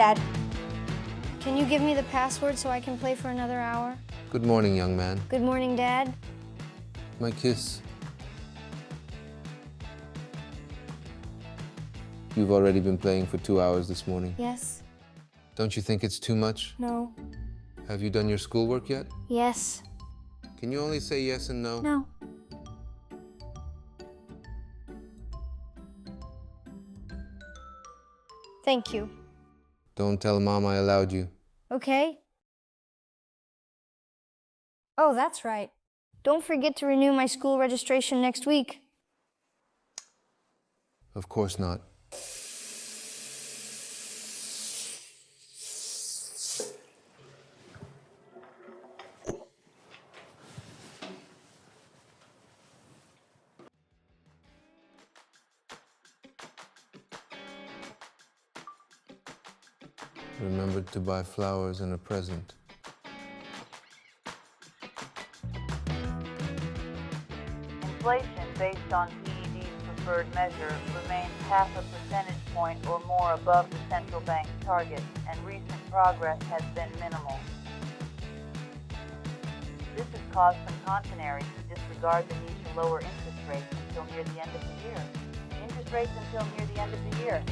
Dad, can you give me the password so I can play for another hour? Good morning, young man. Good morning, Dad. My kiss. You've already been playing for 2 hours this morning. Yes. Don't you think it's too much? No. Have you done your schoolwork yet? Yes. Can you only say yes and no? No. Thank you. Don't tell Mom I allowed you. Okay. Oh, that's right. Don't forget to renew my school registration next week. Of course not. Remembered to buy flowers and a present. Inflation based on PED's preferred measure remains half a percentage point or more above the central bank's target, and recent progress has been minimal. This has caused some contraries to disregard the need to lower interest rates until near the end of the year. Interest rates until near the end of the year.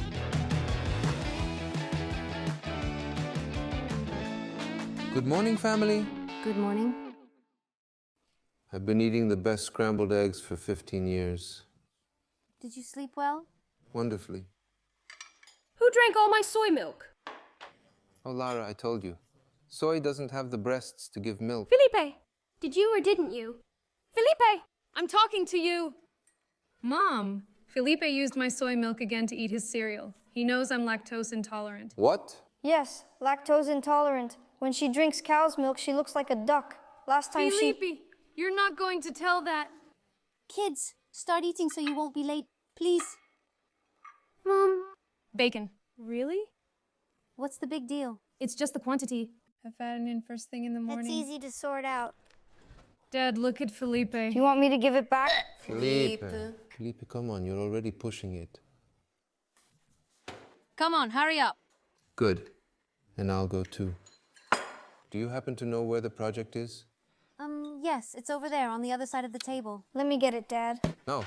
Good morning, family. Good morning. I've been eating the best scrambled eggs for 15 years. Did you sleep well? Wonderfully. Who drank all my soy milk? Oh, Lara, I told you. Soy doesn't have the breasts to give milk. Felipe, did you or didn't you? Felipe, I'm talking to you. Mom, Felipe used my soy milk again to eat his cereal. He knows I'm lactose intolerant. What? Yes, lactose intolerant. When she drinks cow's milk, she looks like a duck. Last time Felipe, you're not going to tell that. Kids, start eating so you won't be late, please. Mom. Bacon. Really? What's the big deal? It's just the quantity. Have fattening first thing in the morning. That's easy to sort out. Dad, look at Felipe. Do you want me to give it back? Felipe, come on, you're already pushing it. Come on, hurry up. Good. And I'll go too. Do you happen to know where the project is? Yes, it's over there on the other side of the table. Let me get it, Dad. No.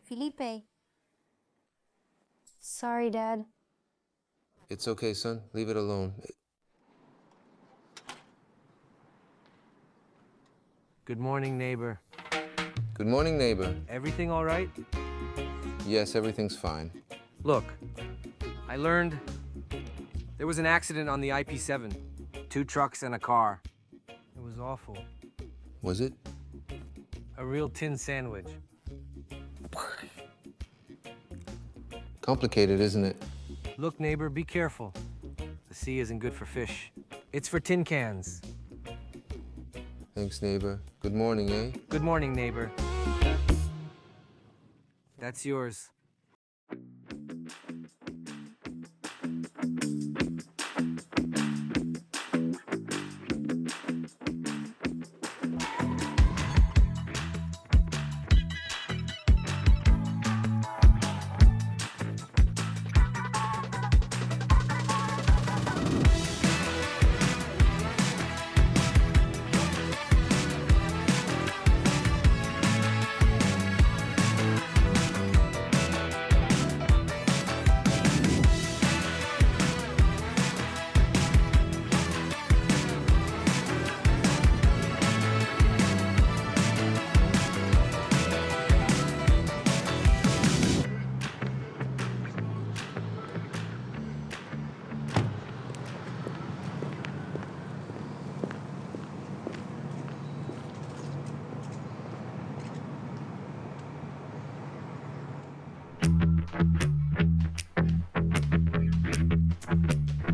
Felipe. Sorry, Dad. It's okay, son. Leave it alone. Good morning, neighbor. Good morning, neighbor. Everything all right? Yes, everything's fine. Look, I learned there was an accident on the IP7. 2 trucks and a car. It was awful. Was it? A real tin sandwich. Complicated, isn't it? Look, neighbor, be careful. The sea isn't good for fish. It's for tin cans. Thanks, neighbor. Good morning, eh? Good morning, neighbor. That's yours.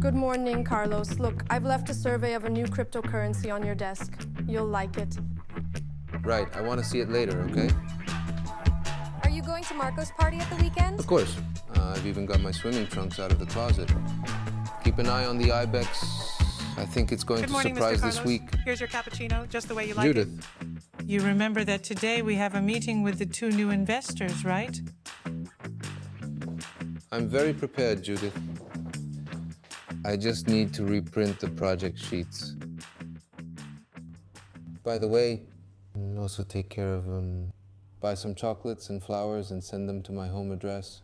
Good morning, Carlos. Look, I've left a survey of a new cryptocurrency on your desk. You'll like it. Right, I want to see it later, okay? Are you going to Marco's party at the weekend? Of course. I've even got my swimming trunks out of the closet. Keep an eye on the ibex. I think it's going Good to morning, surprise Mr. this Carlos. week. Here's your cappuccino, just the way you like Judith. it. You remember that today we have a meeting with the 2 new investors, right? I'm very prepared, Judith. I just need to reprint the project sheets. By the way, also take care of buy some chocolates and flowers and send them to my home address.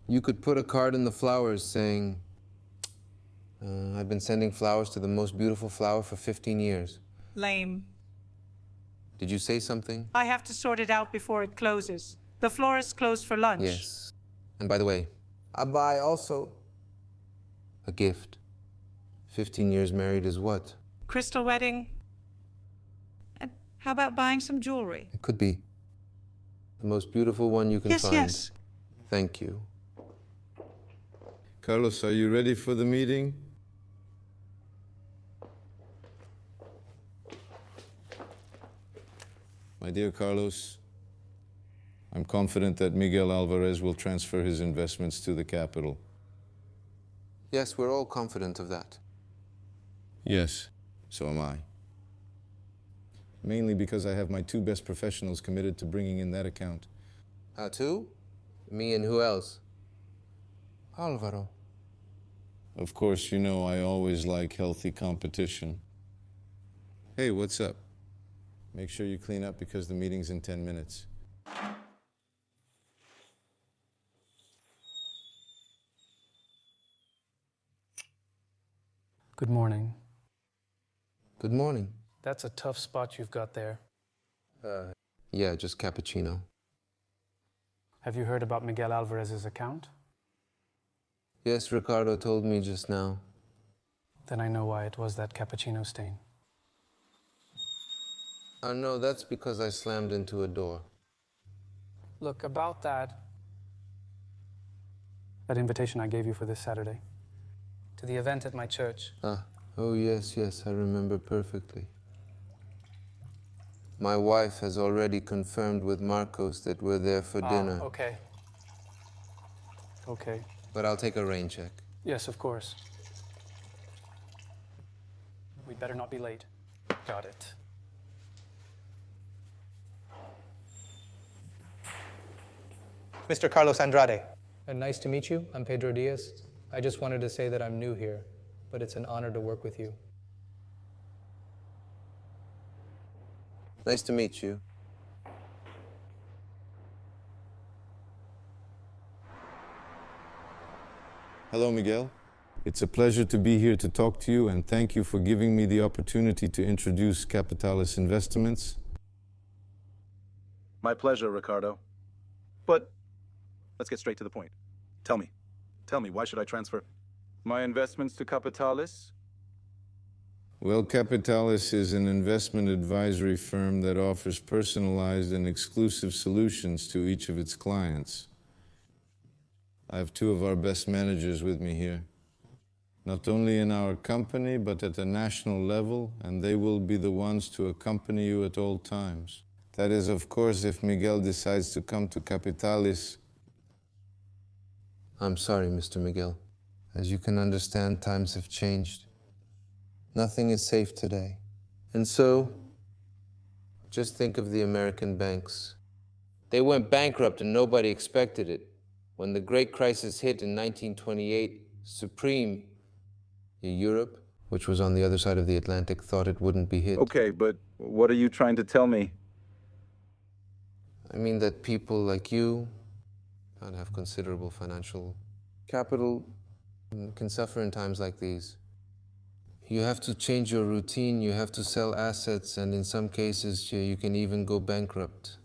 You could put a card in the flowers saying, I've been sending flowers to the most beautiful flower for 15 years. Lame. Did you say something? I have to sort it out before it closes. The florist closed for lunch. Yes. And by the way, I buy also a gift. 15 years married is what? Crystal wedding. And how about buying some jewelry? It could be the most beautiful one you can find. Yes. Thank you. Carlos, are you ready for the meeting? My dear Carlos, I'm confident that Miguel Alvarez will transfer his investments to the capital. Yes, we're all confident of that. Yes, so am I. Mainly because I have my two best professionals committed to bringing in that account. Two? Me and who else? Alvaro. Of course, you know I always like healthy competition. Hey, what's up? Make sure you clean up because the meeting's in 10 minutes. Good morning. Good morning. That's a tough spot you've got there. Yeah, just cappuccino. Have you heard about Miguel Alvarez's account? Yes, Ricardo told me just now. Then I know why it was that cappuccino stain. No, that's because I slammed into a door. Look, about that invitation I gave you for this Saturday, to the event at my church. Oh yes, I remember perfectly. My wife has already confirmed with Marcos that we're there for dinner. Okay. Okay. But I'll take a rain check. Yes, of course. We'd better not be late. Got it. Mr. Carlos Andrade. Nice to meet you. I'm Pedro Diaz. I just wanted to say that I'm new here, but it's an honor to work with you. Nice to meet you. Hello, Miguel. It's a pleasure to be here to talk to you, and thank you for giving me the opportunity to introduce Capitalis Investments. My pleasure, Ricardo. But let's get straight to the point. Tell me, why should I transfer my investments to Capitalis? Well, Capitalis is an investment advisory firm that offers personalized and exclusive solutions to each of its clients. I have two of our best managers with me here, not only in our company, but at a national level, and they will be the ones to accompany you at all times. That is, of course, if Miguel decides to come to Capitalis. I'm sorry, Mr. Miguel. As you can understand, times have changed. Nothing is safe today. And so, just think of the American banks. They went bankrupt and nobody expected it. When the great crisis hit in 1928, Supreme, Europe, which was on the other side of the Atlantic, thought it wouldn't be hit. Okay, but what are you trying to tell me? I mean that people like you that have considerable financial capital can suffer in times like these. You have to change your routine, you have to sell assets, and in some cases you can even go bankrupt.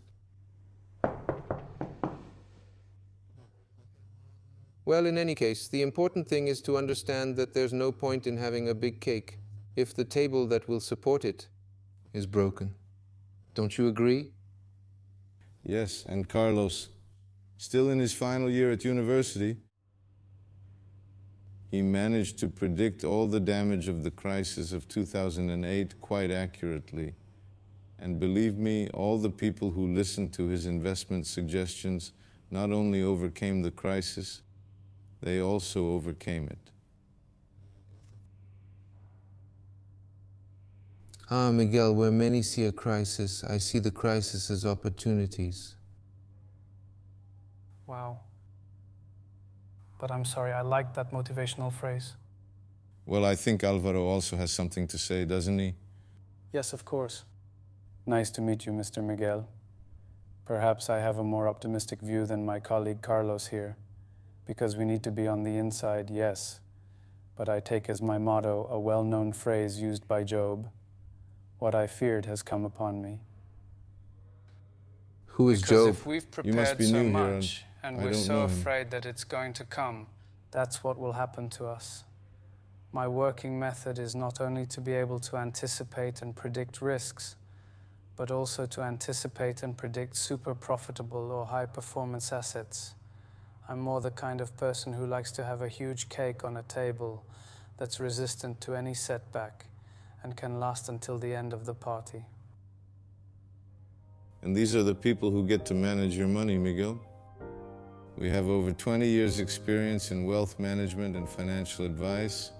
Well, in any case, the important thing is to understand that there's no point in having a big cake if the table that will support it is broken. Don't you agree? Yes, and Carlos, still in his final year at university, he managed to predict all the damage of the crisis of 2008 quite accurately. And believe me, all the people who listened to his investment suggestions not only overcame the crisis, they also overcame it. Miguel, where many see a crisis, I see the crisis as opportunities. Wow. but I'm sorry, I liked that motivational phrase. Well, I think Alvaro also has something to say, doesn't he? Yes, of course. Nice to meet you, Mr. Miguel. Perhaps I have a more optimistic view than my colleague Carlos here, because we need to be on the inside, yes. But I take as my motto a well-known phrase used by Job: what I feared has come upon me. Who is Because Job? if we've You must prepared be so new here, much, and I we're don't so know him. afraid that it's going to come, that's what will happen to us. My working method is not only to be able to anticipate and predict risks, but also to anticipate and predict super profitable or high performance assets. I'm more the kind of person who likes to have a huge cake on a table that's resistant to any setback and can last until the end of the party. And these are the people who get to manage your money, Miguel. We have over 20 years' experience in wealth management and financial advice.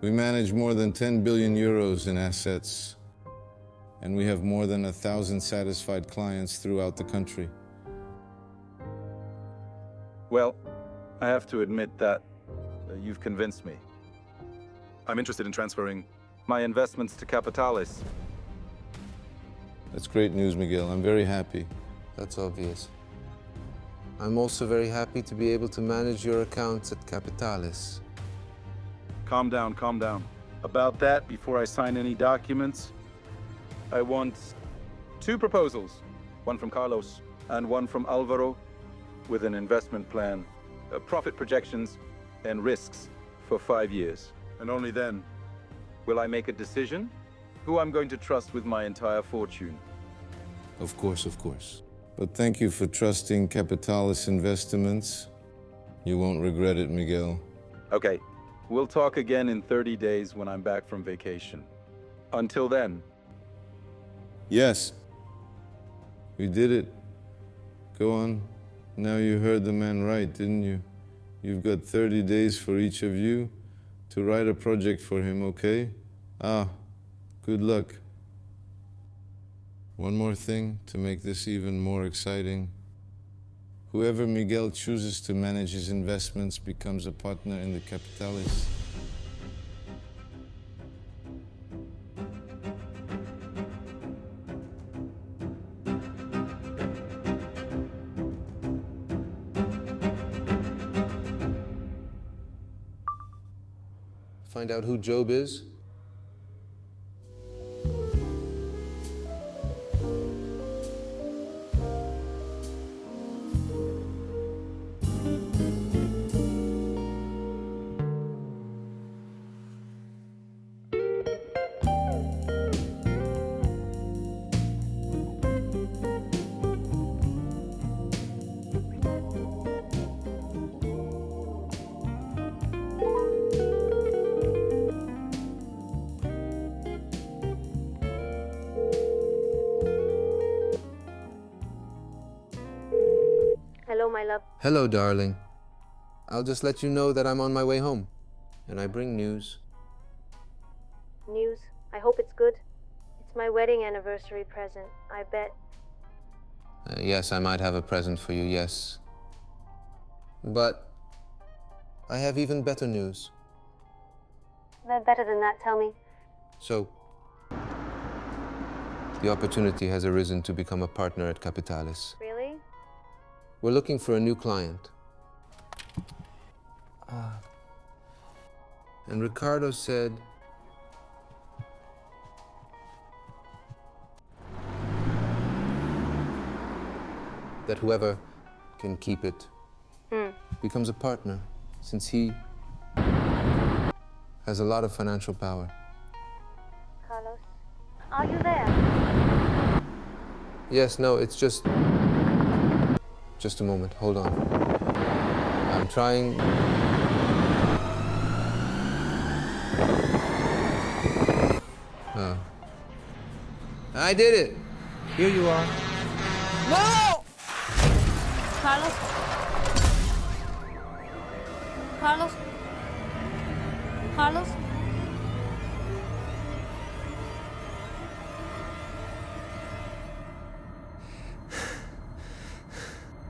We manage more than 10 billion euros in assets, and we have more than 1,000 satisfied clients throughout the country. Well, I have to admit that you've convinced me. I'm interested in transferring my investments to Capitalis. That's great news, Miguel. I'm very happy. That's obvious. I'm also very happy to be able to manage your accounts at Capitalis. Calm down, calm down. About that, before I sign any documents, I want 2 proposals, one from Carlos and one from Alvaro, with an investment plan, profit projections, and risks for 5 years. And only then will I make a decision who I'm going to trust with my entire fortune. Of course, of course. But thank you for trusting Capitalis Investments. You won't regret it, Miguel. Okay, we'll talk again in 30 days when I'm back from vacation. Until then. Yes. We did it. Go on. Now you heard the man right, didn't you? You've got 30 days for each of you to write a project for him, okay? Good luck. One more thing to make this even more exciting. Whoever Miguel chooses to manage his investments becomes a partner in the Capitalis. Find out who Job is? Hello, my love. Hello, darling. I'll just let you know that I'm on my way home, and I bring news. News? I hope it's good. It's my wedding anniversary present, I bet. Yes, I might have a present for you, yes. But I have even better news. Better than that, tell me. So, the opportunity has arisen to become a partner at Capitalis. Really? We're looking for a new client. And Ricardo said that whoever can keep it becomes a partner, since he has a lot of financial power. Carlos, are you there? Yes, no, it's just a moment, hold on. I'm trying. I did it! Here you are. No! Carlos? Carlos? Carlos?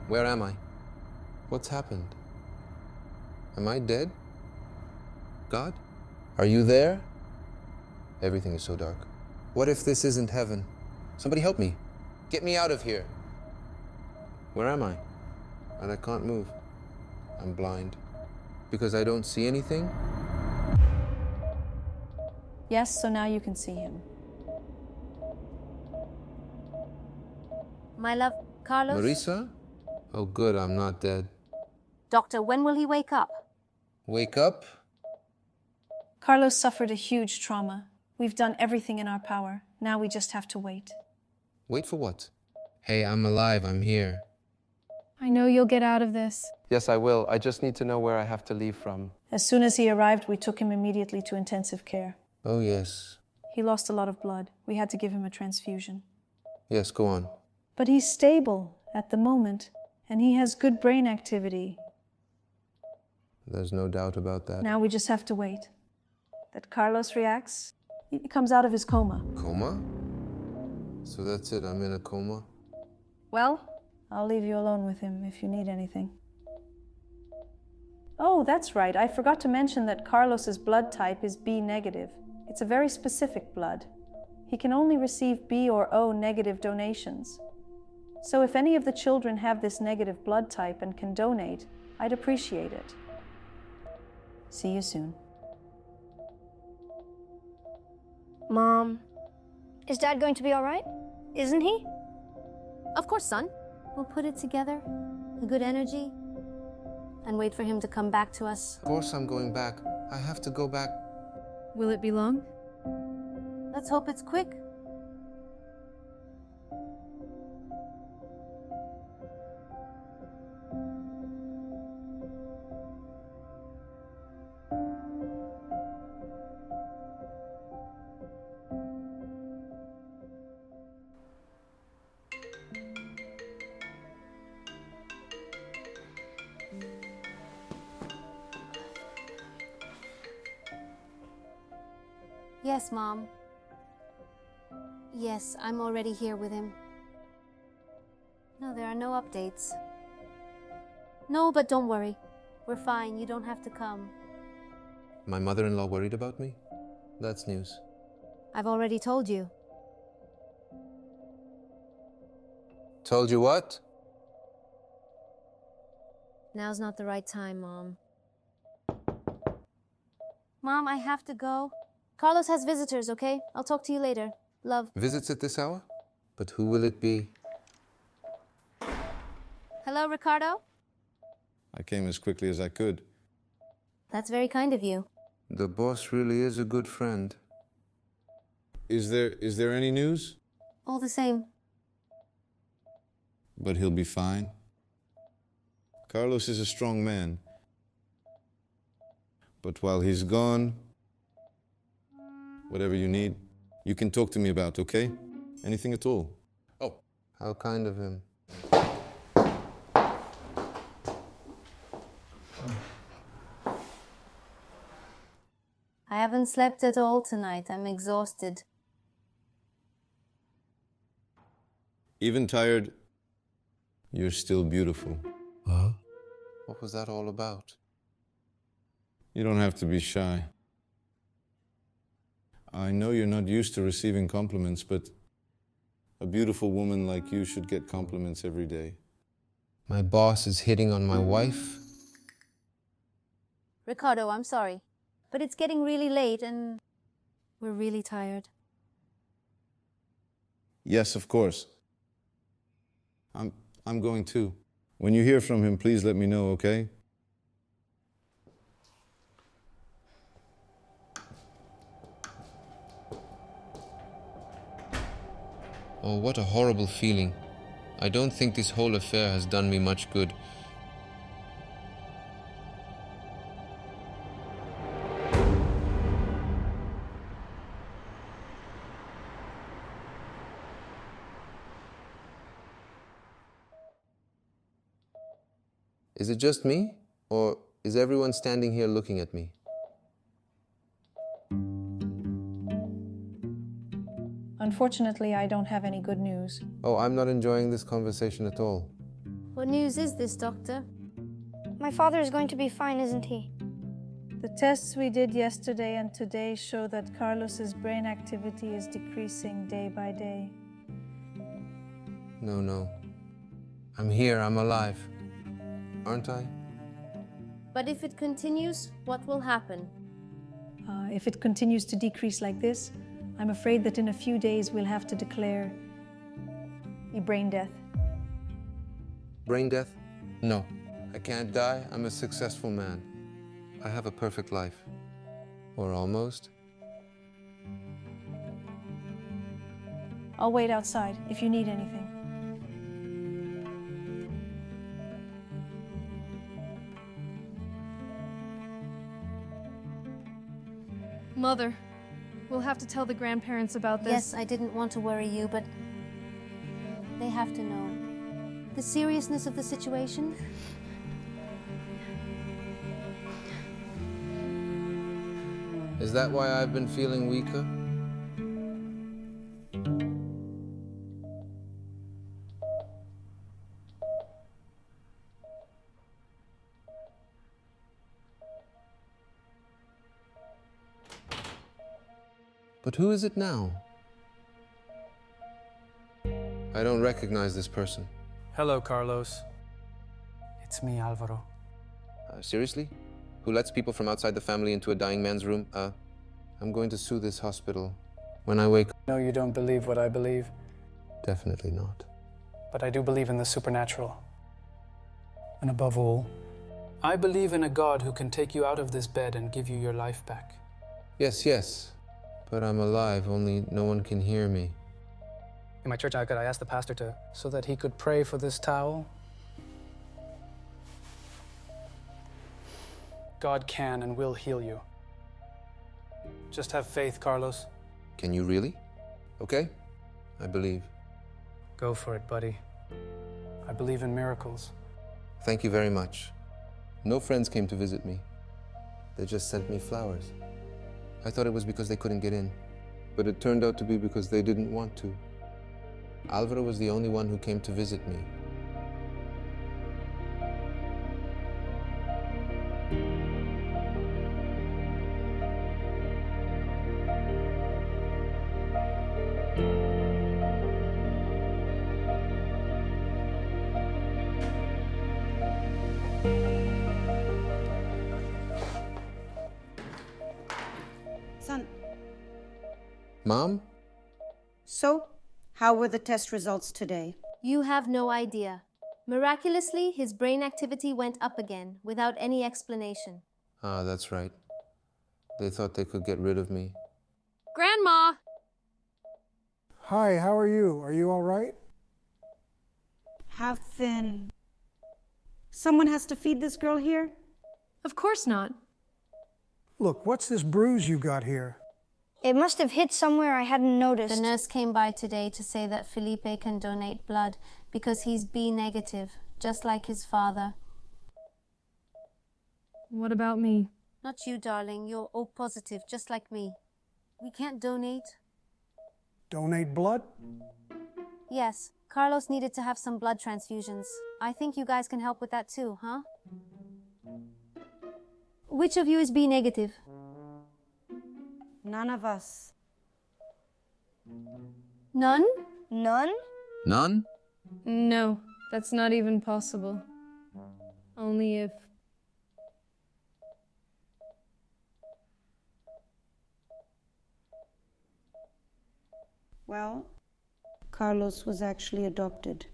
Where am I? What's happened? Am I dead? God? Are you there? Everything is so dark. What if this isn't heaven? Somebody help me. Get me out of here. Where am I? And I can't move. I'm blind. Because I don't see anything? Yes, so now you can see him. My love, Carlos? Marisa? Oh, good, I'm not dead. Doctor, when will he wake up? Wake up? Carlos suffered a huge trauma. We've done everything in our power. Now we just have to wait. Wait for what? Hey, I'm alive, I'm here. I know you'll get out of this. Yes, I will. I just need to know where I have to leave from. As soon as he arrived, we took him immediately to intensive care. Oh, yes. He lost a lot of blood. We had to give him a transfusion. Yes, go on. But he's stable at the moment, and he has good brain activity. There's no doubt about that. Now we just have to wait. That Carlos reacts, he comes out of his coma. Coma? So that's it, I'm in a coma? Well, I'll leave you alone with him if you need anything. Oh, that's right. I forgot to mention that Carlos's blood type is B negative. It's a very specific blood. He can only receive B or O negative donations. So if any of the children have this negative blood type and can donate, I'd appreciate it. See you soon. Mom, is Dad going to be all right? Isn't he? Of course, son. We'll put it together, a good energy, and wait for him to come back to us. Of course I'm going back. I have to go back. Will it be long? Let's hope it's quick. Yes, Mom. Yes, I'm already here with him. No, there are no updates. No, but don't worry. We're fine. You don't have to come. My mother-in-law worried about me? That's news. I've already told you. Told you what? Now's not the right time, Mom. Mom, I have to go. Carlos has visitors, okay? I'll talk to you later. Love. Visits at this hour? But who will it be? Hello, Ricardo? I came as quickly as I could. That's very kind of you. The boss really is a good friend. Is there any news? All the same. But he'll be fine. Carlos is a strong man. But while he's gone, whatever you need, you can talk to me about, okay? Anything at all. Oh, how kind of him. I haven't slept at all tonight. I'm exhausted. Even tired, you're still beautiful. Huh? What was that all about? You don't have to be shy. I know you're not used to receiving compliments, but a beautiful woman like you should get compliments every day. My boss is hitting on my wife? Ricardo, I'm sorry, but it's getting really late and we're really tired. Yes, of course. I'm going too. When you hear from him, please let me know, okay? Oh, what a horrible feeling. I don't think this whole affair has done me much good. Is it just me? Or is everyone standing here looking at me? Unfortunately, I don't have any good news. Oh, I'm not enjoying this conversation at all. What news is this, Doctor? My father is going to be fine, isn't he? The tests we did yesterday and today show that Carlos's brain activity is decreasing day by day. No, no. I'm here, I'm alive. Aren't I? But if it continues, what will happen? If it continues to decrease like this, I'm afraid that in a few days we'll have to declare a brain death. Brain death? No. I can't die. I'm a successful man. I have a perfect life. Or almost. I'll wait outside if you need anything. Mother, we'll have to tell the grandparents about this. Yes, I didn't want to worry you, but they have to know. The seriousness of the situation? Is that why I've been feeling weaker? But who is it now? I don't recognize this person. Hello, Carlos. It's me, Alvaro. Seriously? Who lets people from outside the family into a dying man's room? I'm going to sue this hospital. When I wake up... No, you don't believe what I believe. Definitely not. But I do believe in the supernatural. And above all, I believe in a God who can take you out of this bed and give you your life back. Yes, yes. But I'm alive, only no one can hear me. In my church, I asked the pastor so that he could pray for this towel. God can and will heal you. Just have faith, Carlos. Can you really? Okay, I believe. Go for it, buddy. I believe in miracles. Thank you very much. No friends came to visit me. They just sent me flowers. I thought it was because they couldn't get in, but it turned out to be because they didn't want to. Alvaro was the only one who came to visit me. Son. Mom? So, how were the test results today? You have no idea. Miraculously, his brain activity went up again, without any explanation. Ah, that's right. They thought they could get rid of me. Grandma! Hi, how are you? Are you all right? How thin. Someone has to feed this girl here? Of course not. Look, what's this bruise you got here? It must have hit somewhere I hadn't noticed. The nurse came by today to say that Felipe can donate blood because he's B negative, just like his father. What about me? Not you, darling. You're O positive, just like me. We can't donate. Donate blood? Yes, Carlos needed to have some blood transfusions. I think you guys can help with that too, huh? Which of you is B negative? None of us. None? None? None? No, that's not even possible. Only if... Well, Carlos was actually adopted.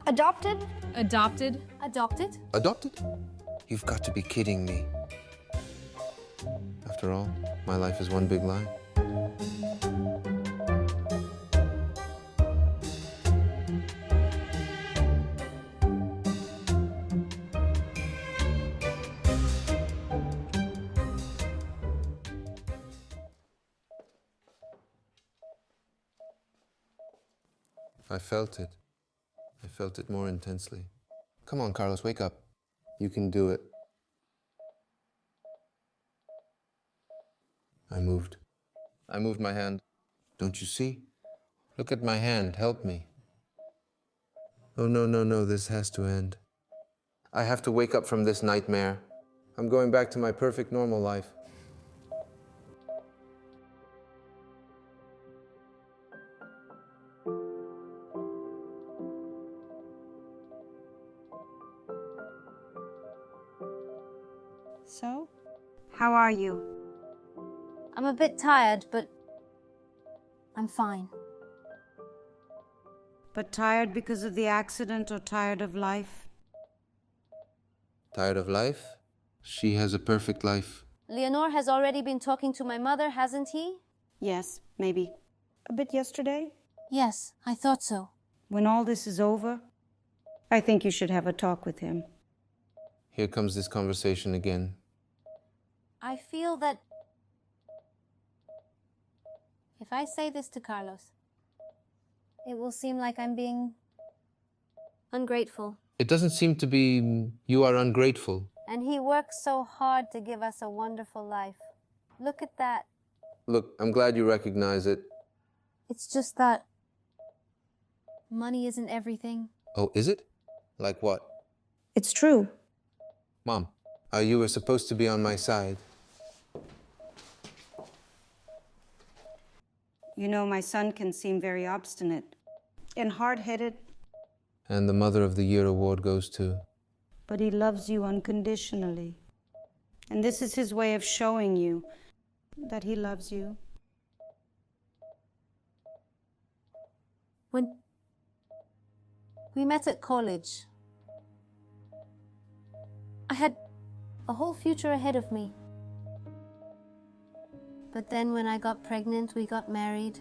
Adopted? Adopted? Adopted? Adopted? You've got to be kidding me. After all, my life is one big lie. I felt it. I felt it more intensely. Come on, Carlos, wake up. You can do it. I moved. I moved my hand. Don't you see? Look at my hand. Help me. Oh, no, no, no. This has to end. I have to wake up from this nightmare. I'm going back to my perfect normal life. So, how are you? I'm a bit tired, but I'm fine. But tired because of the accident or tired of life? Tired of life? She has a perfect life. Leonore has already been talking to my mother, hasn't he? Yes, maybe. A bit yesterday? Yes, I thought so. When all this is over, I think you should have a talk with him. Here comes this conversation again. I feel that if I say this to Carlos, it will seem like I'm being ungrateful. It doesn't seem to be you are ungrateful. And he works so hard to give us a wonderful life. Look at that. Look, I'm glad you recognize it. It's just that money isn't everything. Oh, is it? Like what? It's true. Mom, you were supposed to be on my side. You know, my son can seem very obstinate and hard-headed. And the Mother of the Year award goes to? But he loves you unconditionally. And this is his way of showing you that he loves you. When we met at college, I had a whole future ahead of me. But then when I got pregnant, we got married.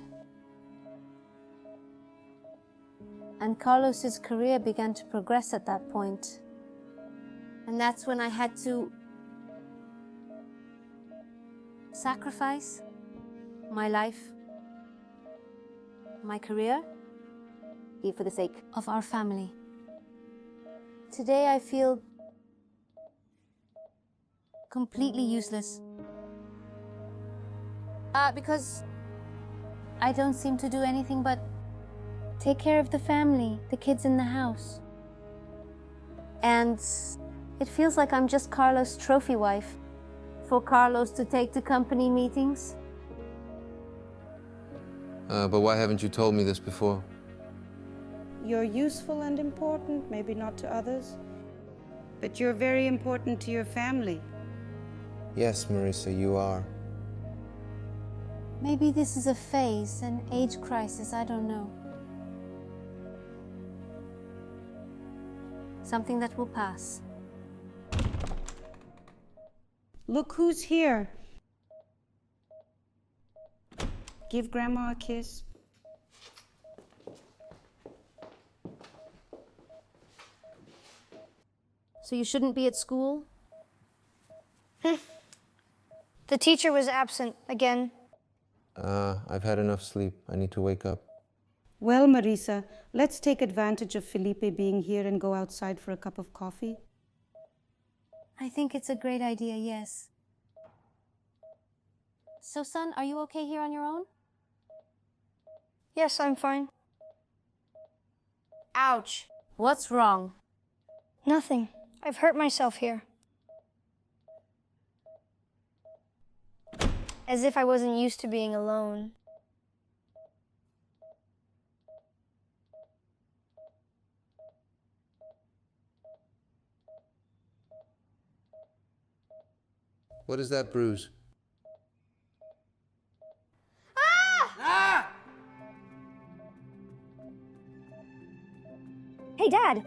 And Carlos's career began to progress at that point. And that's when I had to sacrifice my life, my career, for the sake of our family. Today I feel completely useless. Because I don't seem to do anything but take care of the family, the kids in the house. And it feels like I'm just Carlos' trophy wife for Carlos to take to company meetings. But why haven't you told me this before? You're useful and important, maybe not to others, but you're very important to your family. Yes, Marissa, you are. Maybe this is a phase, an age crisis, I don't know. Something that will pass. Look who's here. Give Grandma a kiss. So you shouldn't be at school? The teacher was absent again. I've had enough sleep. I need to wake up. Well, Marisa, let's take advantage of Felipe being here and go outside for a cup of coffee. I think it's a great idea, yes. So, son, are you okay here on your own? Yes, I'm fine. Ouch! What's wrong? Nothing. I've hurt myself here. As if I wasn't used to being alone. What is that bruise? Hey, Dad,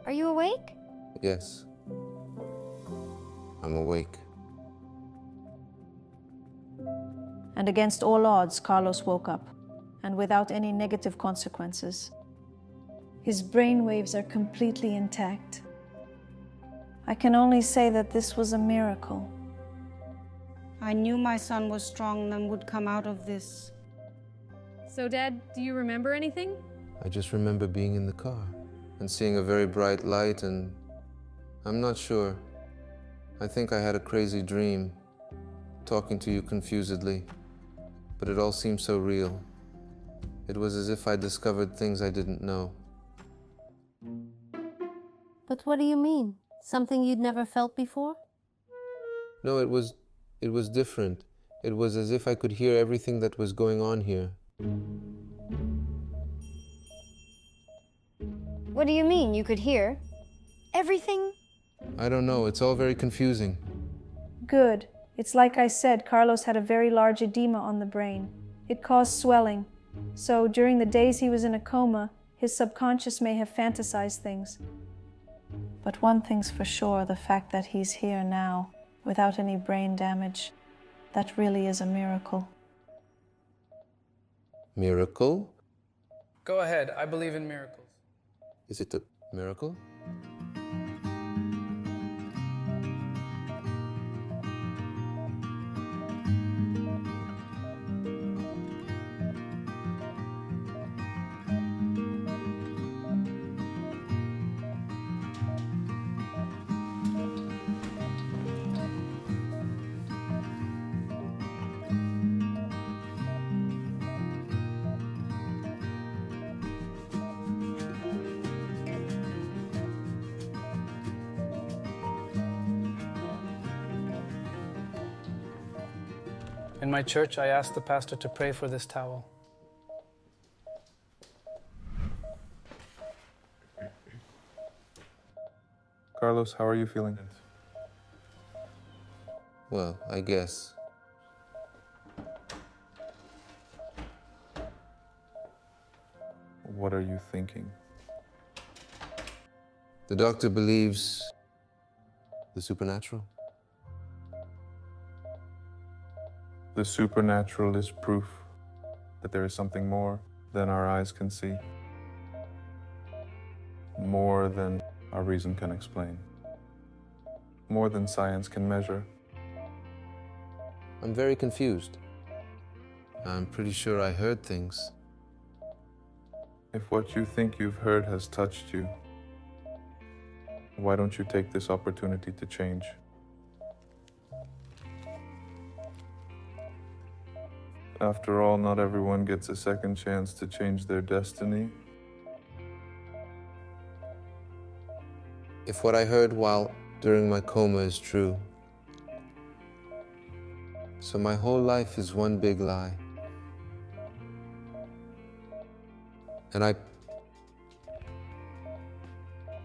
are you awake? Yes. I'm awake. And against all odds, Carlos woke up, and without any negative consequences. His brain waves are completely intact. I can only say that this was a miracle. I knew my son was strong and would come out of this. So, Dad, do you remember anything? I just remember being in the car and seeing a very bright light, and I'm not sure. I think I had a crazy dream, talking to you confusedly, but it all seemed so real. It was as if I discovered things I didn't know. But what do you mean? Something you'd never felt before? No, it was different. It was as if I could hear everything that was going on here. What do you mean, you could hear? Everything? I don't know, it's all very confusing. Good. It's like I said, Carlos had a very large edema on the brain. It caused swelling. So during the days he was in a coma, his subconscious may have fantasized things. But one thing's for sure, the fact that he's here now, without any brain damage, that really is a miracle. Miracle? Go ahead, I believe in miracles. Is it a miracle? In my church, I asked the pastor to pray for this towel. Carlos, how are you feeling? Well, I guess. What are you thinking? The doctor believes the supernatural. The supernatural is proof that there is something more than our eyes can see, more than our reason can explain, more than science can measure. I'm very confused. I'm pretty sure I heard things. If what you think you've heard has touched you, why don't you take this opportunity to change? After all, not everyone gets a second chance to change their destiny. If what I heard while during my coma is true, so my whole life is one big lie. And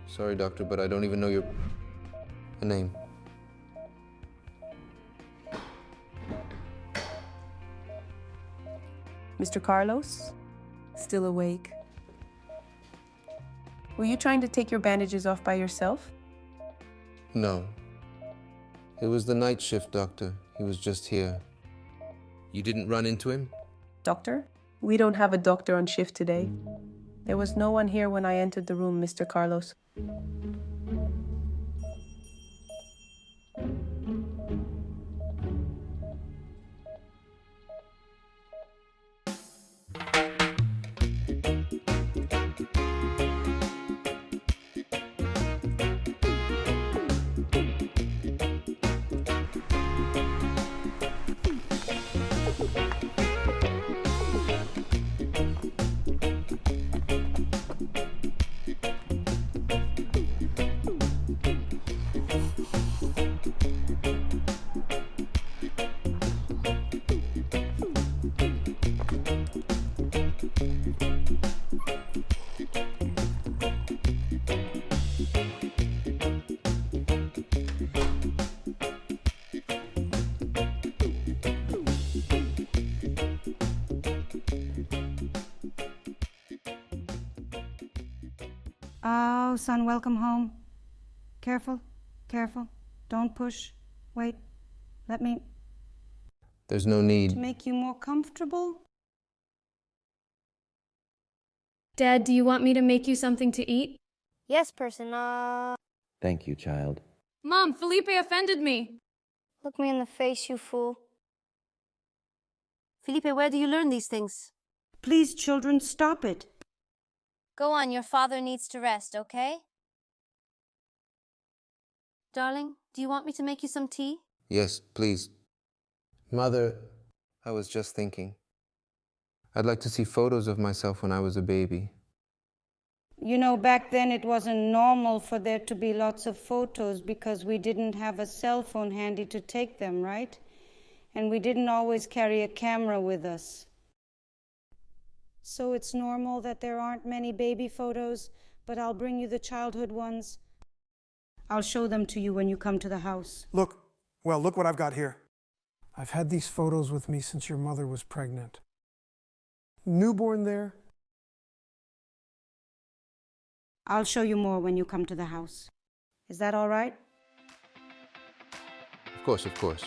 sorry, doctor, but I don't even know your name. Mr. Carlos? Still awake? Were you trying to take your bandages off by yourself? No. It was the night shift doctor. He was just here. You didn't run into him? Doctor? We don't have a doctor on shift today. There was no one here when I entered the room, Mr. Carlos. Oh, son, welcome home. Careful, careful. Don't push. Wait, let me... There's no need. To make you more comfortable? Dad, do you want me to make you something to eat? Yes, person. Thank you, child. Mom, Felipe offended me. Look me in the face, you fool. Felipe, where do you learn these things? Please, children, stop it. Go on, your father needs to rest, okay? Darling, do you want me to make you some tea? Yes, please. Mother, I was just thinking. I'd like to see photos of myself when I was a baby. You know, back then it wasn't normal for there to be lots of photos because we didn't have a cell phone handy to take them, right? And we didn't always carry a camera with us. So it's normal that there aren't many baby photos, but I'll bring you the childhood ones. I'll show them to you when you come to the house. Look what I've got here. I've had these photos with me since your mother was pregnant. Newborn there. I'll show you more when you come to the house. Is that all right? Of course, of course.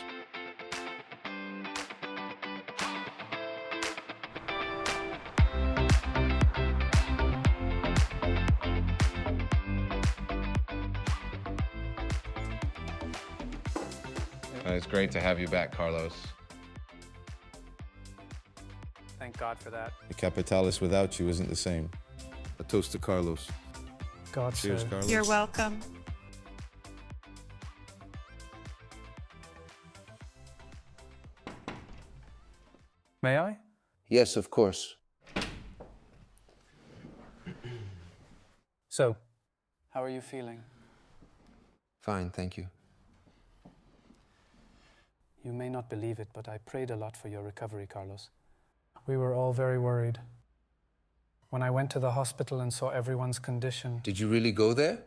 It's great to have you back, Carlos. Thank God for that. The Capitalis without you isn't the same. A toast to Carlos. God Cheers, save. Carlos. You're welcome. May I? Yes, of course. So, how are you feeling? Fine, thank you. You may not believe it, but I prayed a lot for your recovery, Carlos. We were all very worried. When I went to the hospital and saw everyone's condition... Did you really go there?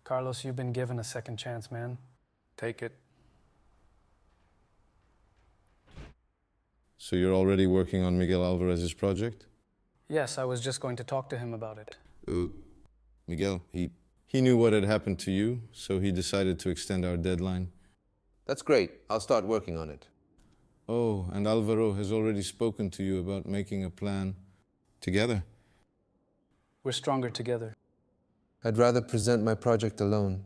Carlos, you've been given a second chance, man. Take it. So you're already working on Miguel Alvarez's project? Yes, I was just going to talk to him about it. Miguel, he knew what had happened to you, so he decided to extend our deadline. That's great. I'll start working on it. Oh, and Alvaro has already spoken to you about making a plan together. We're stronger together. I'd rather present my project alone.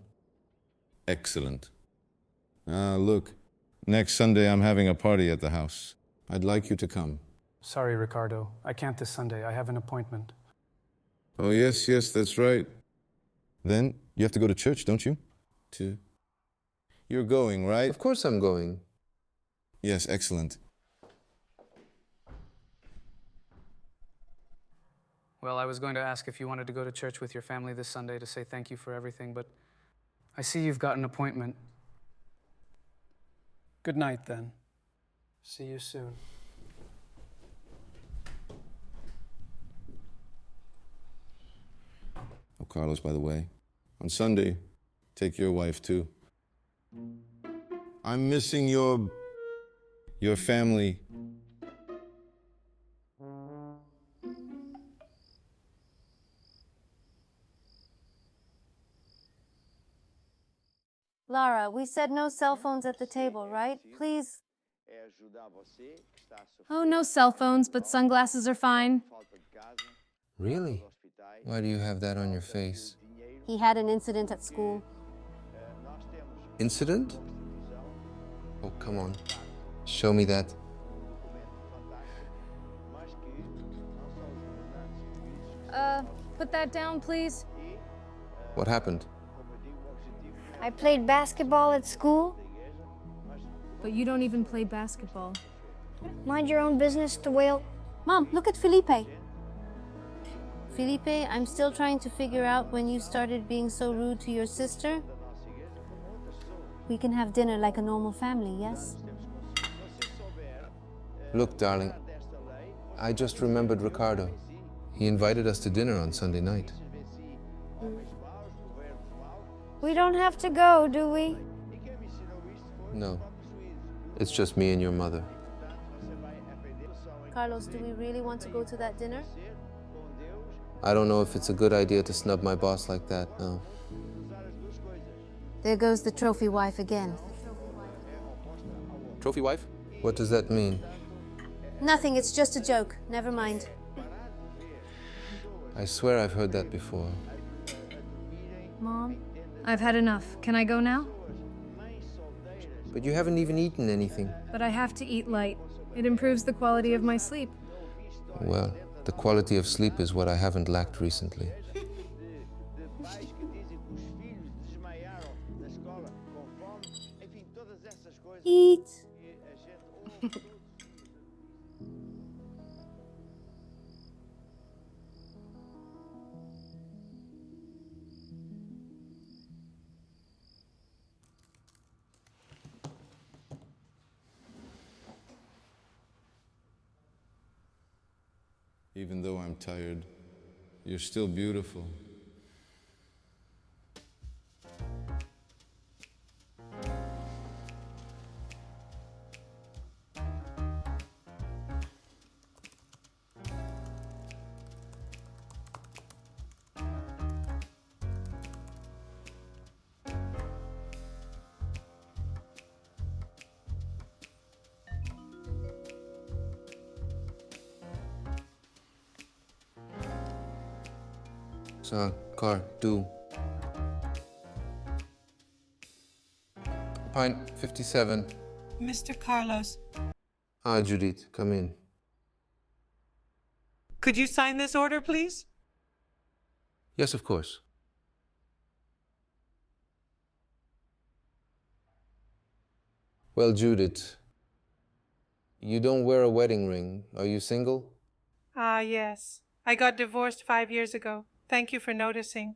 Excellent. Look, next Sunday I'm having a party at the house. I'd like you to come. Sorry, Ricardo. I can't this Sunday. I have an appointment. Oh, yes, that's right. Then you have to go to church, don't you? You're going, right? Of course I'm going. Yes, excellent. Well, I was going to ask if you wanted to go to church with your family this Sunday to say thank you for everything, but I see you've got an appointment. Good night, then. See you soon. Oh, Carlos, by the way, on Sunday, take your wife, too. I'm missing your family. Lara, we said no cell phones at the table, right? Please. Oh, no cell phones, but sunglasses are fine. Really? Why do you have that on your face? He had an incident at school. Incident? Oh, come on. Show me that. Put that down, please. What happened? I played basketball at school. But you don't even play basketball. Mind your own business, the whale. Mom, look at Felipe. Felipe, I'm still trying to figure out when you started being so rude to your sister. We can have dinner like a normal family, yes? Look, darling, I just remembered Ricardo. He invited us to dinner on Sunday night. We don't have to go, do we? No, it's just me and your mother. Carlos, do we really want to go to that dinner? I don't know if it's a good idea to snub my boss like that, no. There goes the trophy wife again. Trophy wife? What does that mean? Nothing, it's just a joke. Never mind. I swear I've heard that before. Mom, I've had enough. Can I go now? But you haven't even eaten anything. But I have to eat light. It improves the quality of my sleep. Well, the quality of sleep is what I haven't lacked recently. Eat. Even though I'm tired, you're still beautiful. So, car, do. Pint 57. Mr. Carlos, Ah, Judith, come in. could you sign this order, please? Yes, of course. Well, Judith, you don't wear a wedding ring. Are you single? Ah, yes. I got divorced 5 years ago. Thank you for noticing.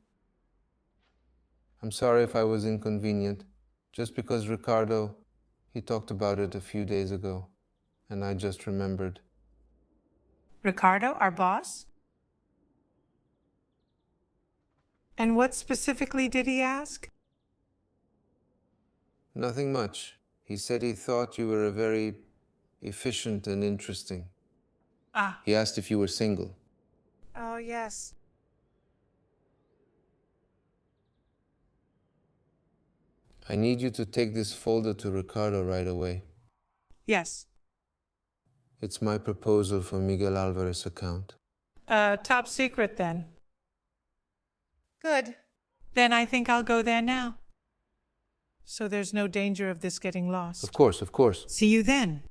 I'm sorry if I was inconvenient. Just because Ricardo, he talked about it a few days ago, and I just remembered. Ricardo, our boss? And what specifically did he ask? Nothing much. He said he thought you were very efficient and interesting. Ah. He asked if you were single. Oh, yes. I need you to take this folder to Ricardo right away. Yes. It's my proposal for Miguel Alvarez's account. Top secret then. Good. Then I think I'll go there now. So there's no danger of this getting lost. Of course, of course. See you then.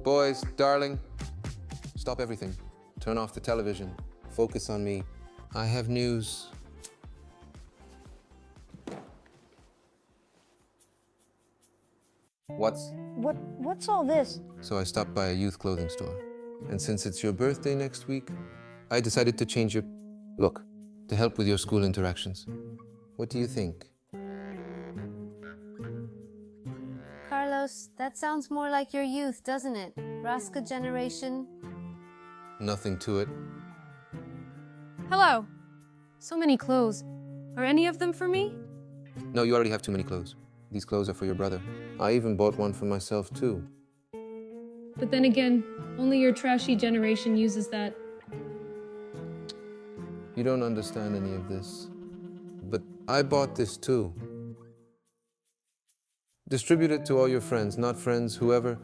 Boys, darling, stop everything. Turn off the television. Focus on me. I have news. What's all this? So I stopped by a youth clothing store. And since it's your birthday next week, I decided to change your look to help with your school interactions. What do you think? Carlos, that sounds more like your youth, doesn't it? Rasca generation. Nothing to it. Hello. So many clothes. Are any of them for me? No, you already have too many clothes. These clothes are for your brother. I even bought one for myself, too. But then again, only your trashy generation uses that. You don't understand any of this. But I bought this, too. Distribute it to all your friends, not friends, whoever.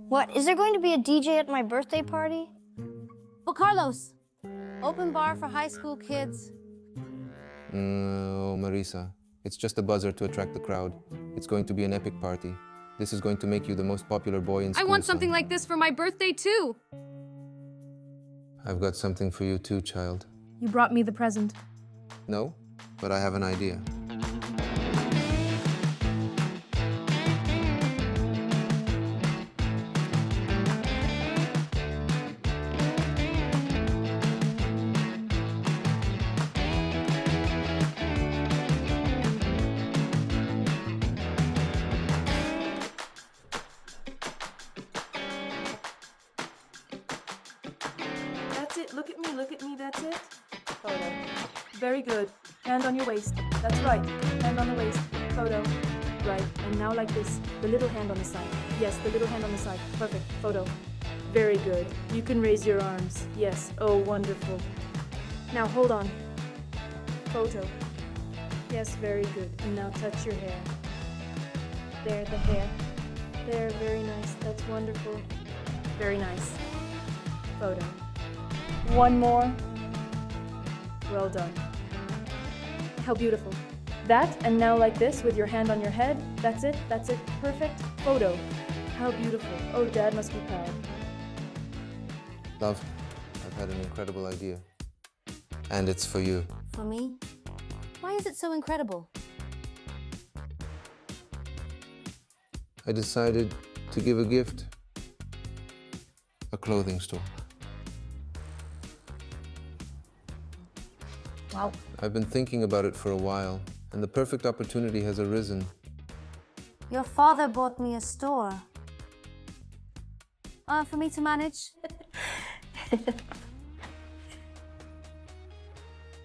What, is there going to be a DJ at my birthday party? Well, Carlos, open bar for high school kids. No, Marisa. It's just a buzzer to attract the crowd. It's going to be an epic party. This is going to make you the most popular boy in school. I want something like this for my birthday, too. I've got something for you, too, child. You brought me the present. No, but I have an idea. That's it. Look at me, that's it. Photo. Very good. Hand on your waist. That's right. Hand on the waist. Photo. Right. And now like this. The little hand on the side. Yes, the little hand on the side. Perfect. Photo. Very good. You can raise your arms. Yes. Oh, wonderful. Now hold on. Photo. Yes, very good. And now touch your hair. There, the hair. There, very nice. That's wonderful. Very nice. Photo. One more. Well done. How beautiful. That, and now like this with your hand on your head. That's it, that's it. Perfect. Photo. How beautiful. Oh, Dad must be proud. Love, I've had an incredible idea. And it's for you. For me? Why is it so incredible? I decided to give a gift. A clothing store. Wow. I've been thinking about it for a while, and the perfect opportunity has arisen. Your father bought me a store. For me to manage.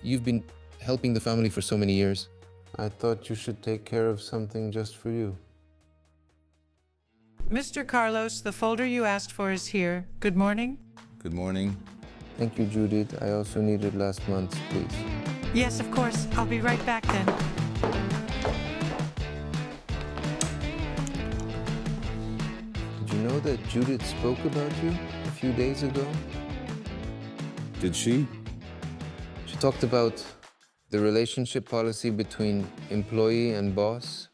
You've been helping the family for so many years. I thought you should take care of something just for you. Mr. Carlos, the folder you asked for is here. Good morning. Good morning. Thank you, Judith. I also needed last month's, please. Yes, of course. I'll be right back then. Did you know that Judith spoke about you a few days ago? Did she? She talked about the relationship policy between employee and boss.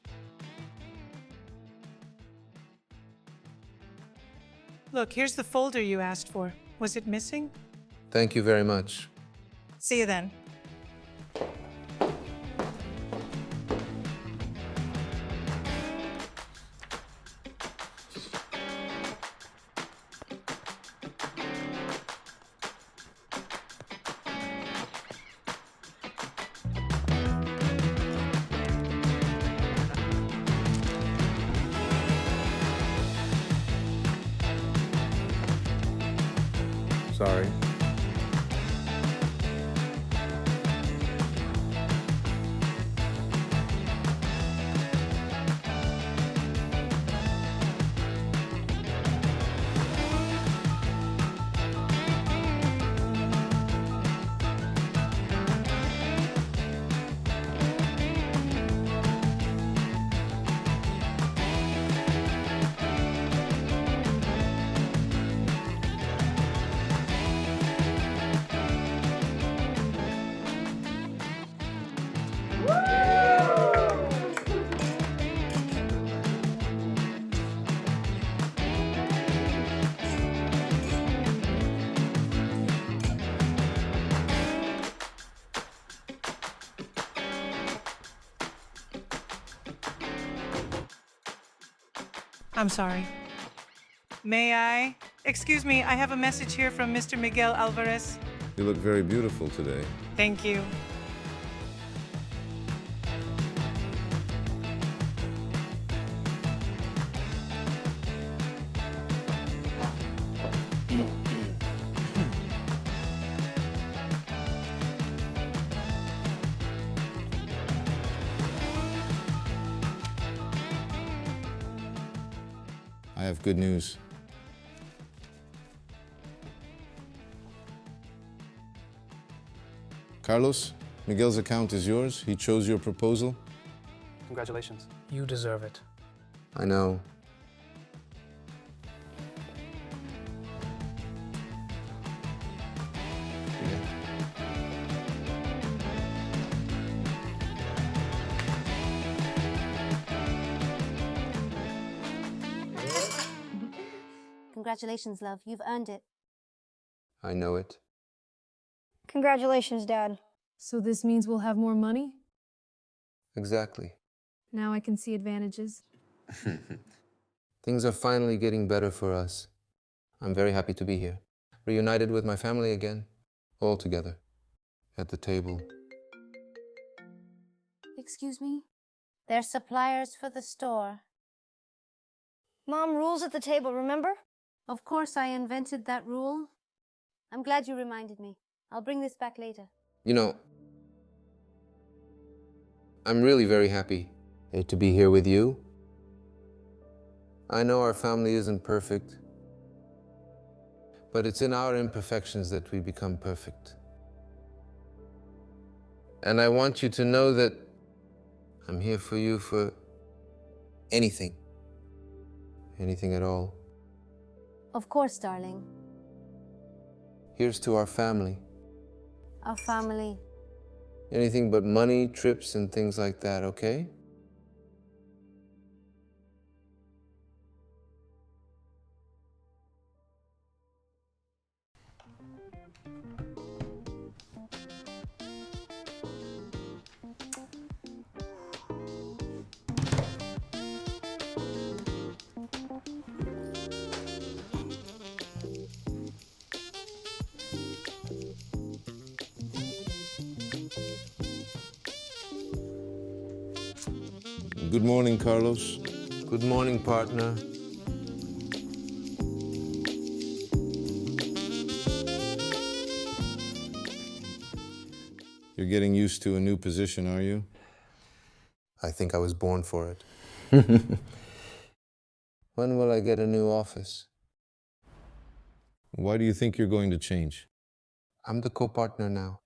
Look, here's the folder you asked for. Was it missing? Thank you very much. See you then. Sorry. I'm sorry. May I? Excuse me, I have a message here from Mr. Miguel Alvarez. You look very beautiful today. Thank you. I have good news. Carlos, Miguel's account is yours. He chose your proposal. Congratulations. You deserve it. I know. Congratulations, love. You've earned it. I know it. Congratulations, Dad. So this means we'll have more money? Exactly. Now I can see advantages. Things are finally getting better for us. I'm very happy to be here. Reunited with my family again. All together. At the table. Excuse me? They're suppliers for the store. Mom, rules at the table, remember? Of course I invented that rule. I'm glad you reminded me. I'll bring this back later. You know, I'm really very happy to be here with you. I know our family isn't perfect, but it's in our imperfections that we become perfect. And I want you to know that I'm here for you for anything. Anything at all. Of course, darling. Here's to our family. Our family. Anything but money, trips, and things like that, okay? Good morning, Carlos. Good morning, partner. You're getting used to a new position, are you? I think I was born for it. When will I get a new office? Why do you think you're going to change? I'm the co-partner now.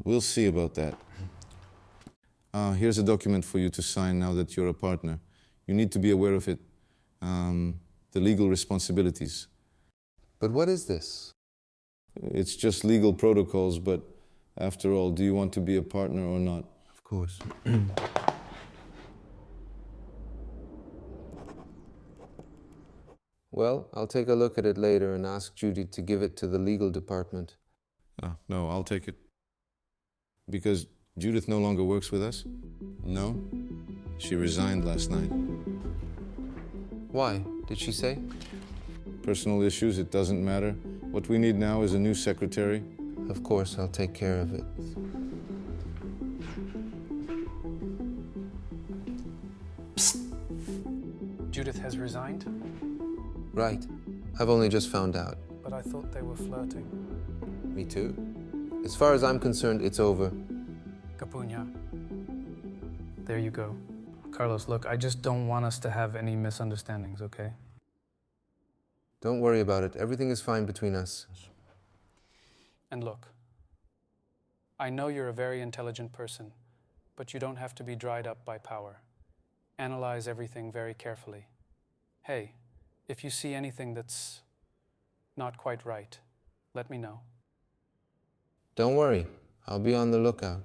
We'll see about that. Here's a document for you to sign now that you're a partner. You need to be aware of it. The legal responsibilities. But what is this? It's just legal protocols, but after all, do you want to be a partner or not? Of course. Well, I'll take a look at it later and ask Judy to give it to the legal department. No, I'll take it. Because Judith no longer works with us? No. She resigned last night. Why? Did she say? Personal issues, it doesn't matter. What we need now is a new secretary. Of course, I'll take care of it. Judith has resigned? Right. I've only just found out. But I thought they were flirting. Me too. As far as I'm concerned, it's over. Capuña. There you go. Carlos, look, I just don't want us to have any misunderstandings, okay? Don't worry about it. Everything is fine between us. And look, I know you're a very intelligent person, but you don't have to be dried up by power. Analyze everything very carefully. Hey, if you see anything that's not quite right, let me know. Don't worry. I'll be on the lookout.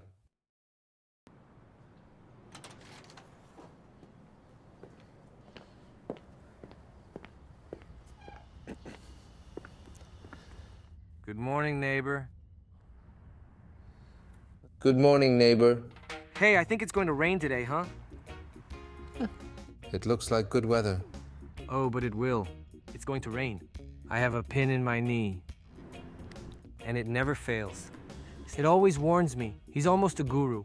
Good morning, neighbor. Good morning, neighbor. Hey, I think it's going to rain today, huh? It looks like good weather. Oh, but it will. It's going to rain. I have a pin in my knee. And it never fails. It always warns me. He's almost a guru.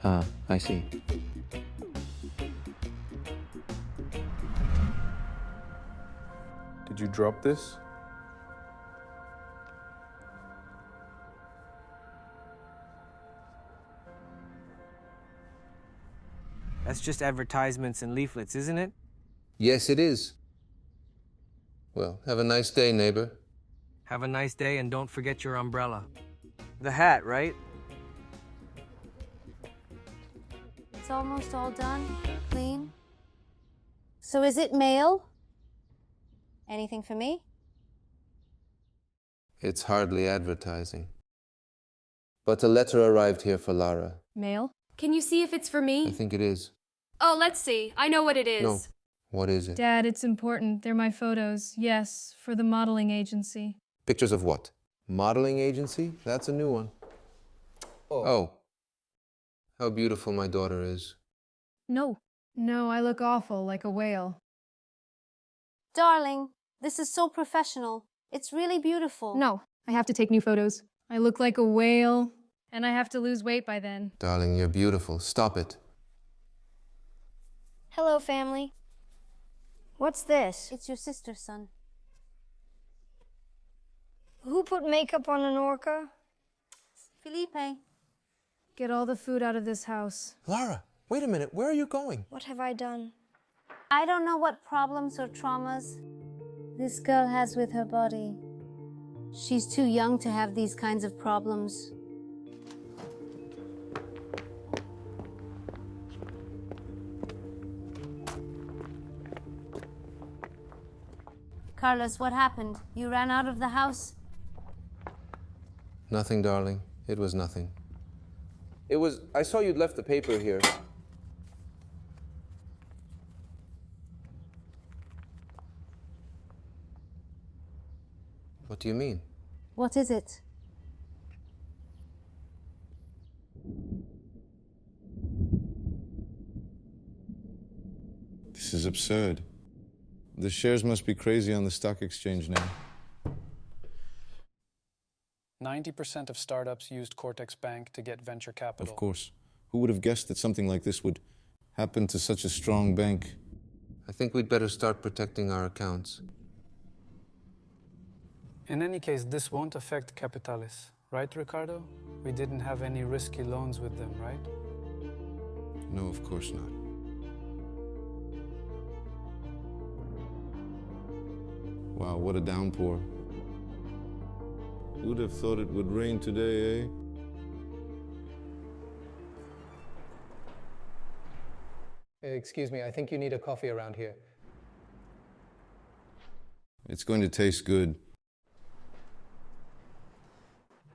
I see. Did you drop this? That's just advertisements and leaflets, isn't it? Yes, it is. Well, have a nice day, neighbor. Have a nice day and don't forget your umbrella. The hat, right? It's almost all done, clean. So is it mail? Anything for me? It's hardly advertising. But a letter arrived here for Lara. Mail? Can you see if it's for me? I think it is. Oh, let's see. I know what it is. No. What is it? Dad, it's important. They're my photos. Yes, for the modeling agency. Pictures of what? Modeling agency? That's a new one. Oh. How beautiful my daughter is. No. No, I look awful, like a whale. Darling, this is so professional. It's really beautiful. No, I have to take new photos. I look like a whale, and I have to lose weight by then. Darling, you're beautiful. Stop it. Hello, family. What's this? It's your sister, son. Who put makeup on an orca? Felipe. Get all the food out of this house. Lara, wait a minute. Where are you going? What have I done? I don't know what problems or traumas this girl has with her body. She's too young to have these kinds of problems. Carlos, what happened? You ran out of the house? Nothing, darling. It was nothing. I saw you'd left the paper here. What do you mean? What is it? This is absurd. The shares must be crazy on the stock exchange now. 90% of startups used Cortex Bank to get venture capital. Of course. Who would have guessed that something like this would happen to such a strong bank? I think we'd better start protecting our accounts. In any case, this won't affect Capitalis, right, Ricardo? We didn't have any risky loans with them, right? No, of course not. Wow, what a downpour. Who'd have thought it would rain today, eh? Excuse me, I think you need a coffee around here. It's going to taste good.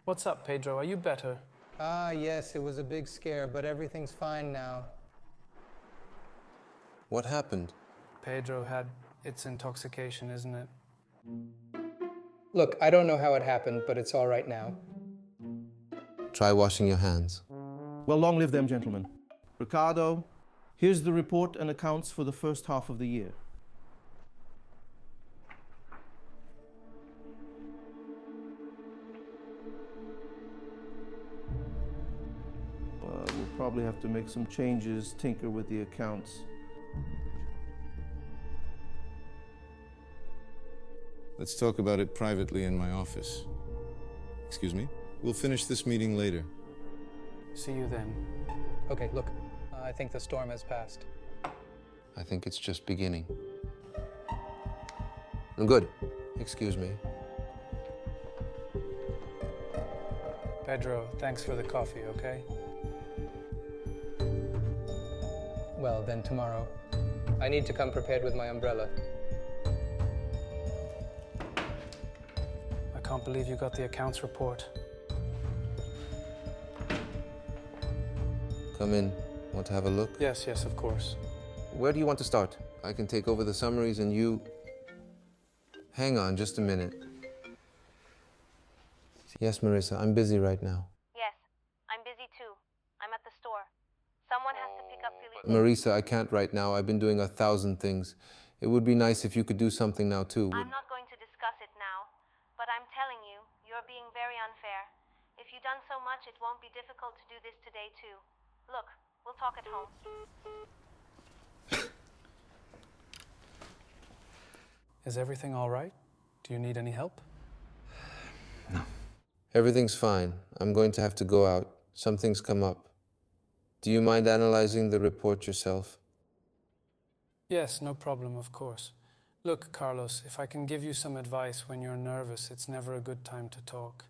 What's up, Pedro? Are you better? Ah, yes, it was a big scare, but everything's fine now. What happened? Pedro had its intoxication, isn't it? Look, I don't know how it happened, but it's all right now. Try washing your hands. Well, long live them, gentlemen. Ricardo, here's the report and accounts for the first half of the year. We'll probably have to make some changes, tinker with the accounts. Let's talk about it privately in my office. Excuse me? We'll finish this meeting later. See you then. Okay, look, I think the storm has passed. I think it's just beginning. Good. Excuse me. Pedro, thanks for the coffee, okay? Well, then tomorrow. I need to come prepared with my umbrella. I can't believe you got the accounts report. Come in. Want to have a look? Yes, yes, of course. Where do you want to start? I can take over the summaries and you... Hang on just a minute. Yes, Marissa, I'm busy right now. Yes, I'm busy too. I'm at the store. Someone has to pick up Felipe. Marissa, I can't right now. I've been doing 1,000 things. It would be nice if you could do something now too. I'm not going to discuss it now, but I'm telling you, you're being very unfair. If you've done so much, it won't be difficult to do this today too. Look, we'll talk at home. Is everything all right? Do you need any help? Everything's fine. I'm going to have to go out. Something's come up. Do you mind analyzing the report yourself? Yes, no problem, of course. Look, Carlos, if I can give you some advice when you're nervous, it's never a good time to talk.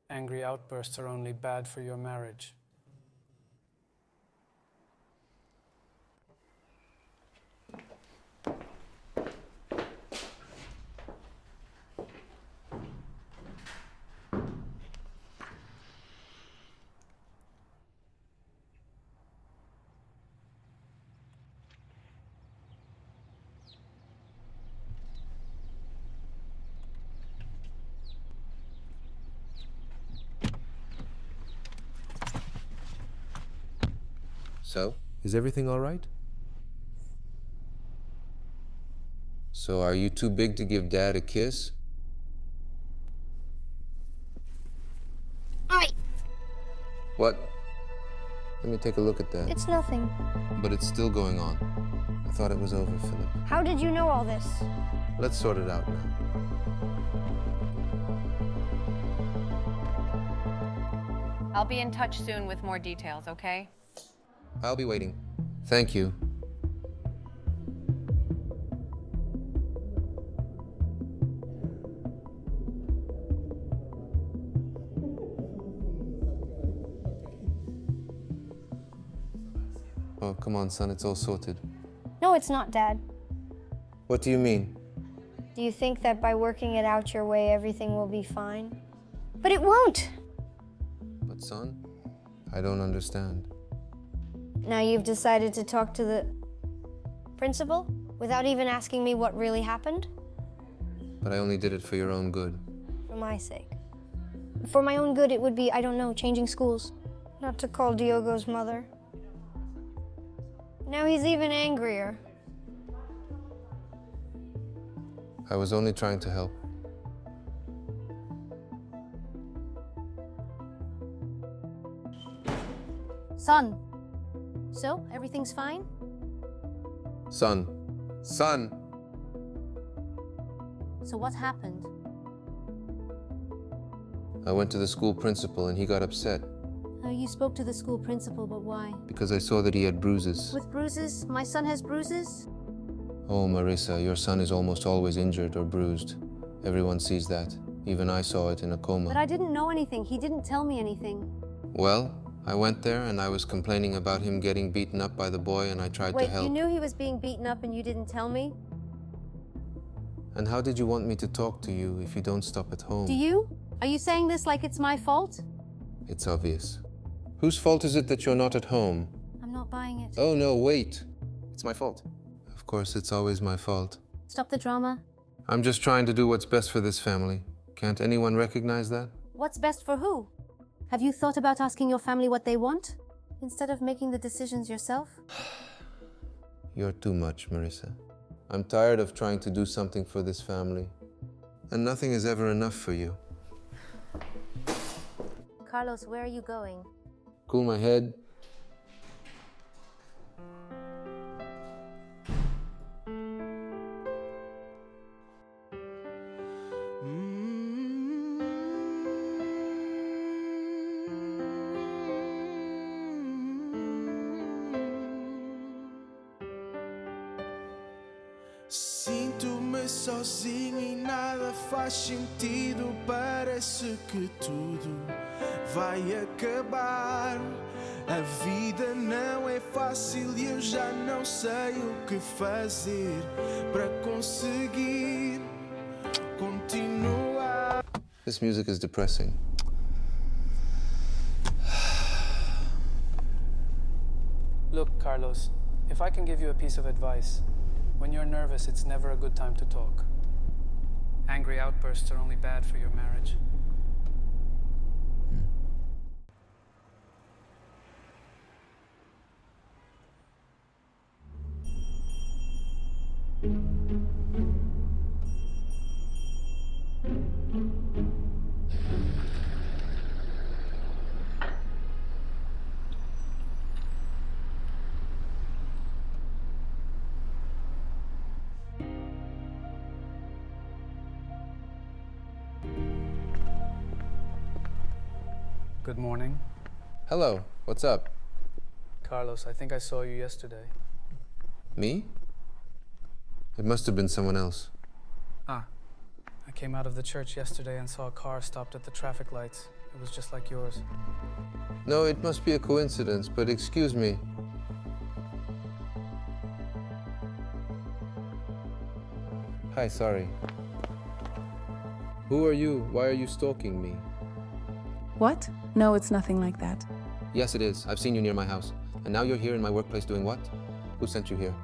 Angry outbursts are only bad for your marriage. So, is everything all right? So, are you too big to give Dad a kiss? Oi! What? Let me take a look at that. It's nothing. But it's still going on. I thought it was over, Philip. How did you know all this? Let's sort it out now. I'll be in touch soon with more details, okay? I'll be waiting. Thank you. Oh, come on, son. It's all sorted. No, it's not, Dad. What do you mean? Do you think that by working it out your way, everything will be fine? But it won't! But, son, I don't understand. Now you've decided to talk to the principal without even asking me what really happened? But I only did it for your own good. For my sake. For my own good, it would be, I don't know, changing schools. Not to call Diogo's mother. Now he's even angrier. I was only trying to help. Son. So, everything's fine? Son. Son! So what happened? I went to the school principal and he got upset You spoke to the school principal, but why? because I saw that he had bruises. With bruises? My son has bruises? Oh, Marissa, your son is almost always injured or bruised. Everyone sees that. Even I saw it in a coma. But I didn't know anything. He didn't tell me anything. Well, I went there and I was complaining about him getting beaten up by the boy and I tried to Wait, help. you knew he was being beaten up and you didn't tell me? And how did you want me to talk to you if you don't stop at home? Do you? Are you saying this like it's my fault? It's obvious. Whose fault is it that you're not at home? I'm not buying it. Oh no, wait. It's my fault. Of course, it's always my fault. Stop the drama. I'm just trying to do what's best for this family. Can't anyone recognize that? What's best for who? Have you thought about asking your family what they want? Instead of making the decisions yourself? You're too much, Marissa. I'm tired of trying to do something for this family. And nothing is ever enough for you. Carlos, where are you going? Cool my head. Sinto-me sozinho e nada faz sentido. Parece que tudo vai acabar. A vida não é fácil e eu já não sei o que fazer para conseguir continuar. This music is depressing. Look, Carlos, if I can give you a piece of advice, when you're nervous, it's never a good time to talk. Angry outbursts are only bad for your marriage. Good morning. Hello, what's up? Carlos, I think I saw you yesterday. Me? It must have been someone else. I came out of the church yesterday and saw a car stopped at the traffic lights. It was just like yours. No, it must be a coincidence, but excuse me. Hi, sorry. Who are you? Why are you stalking me? What? No, it's nothing like that. Yes, it is. I've seen you near my house. And now you're here in my workplace doing what? Who sent you here?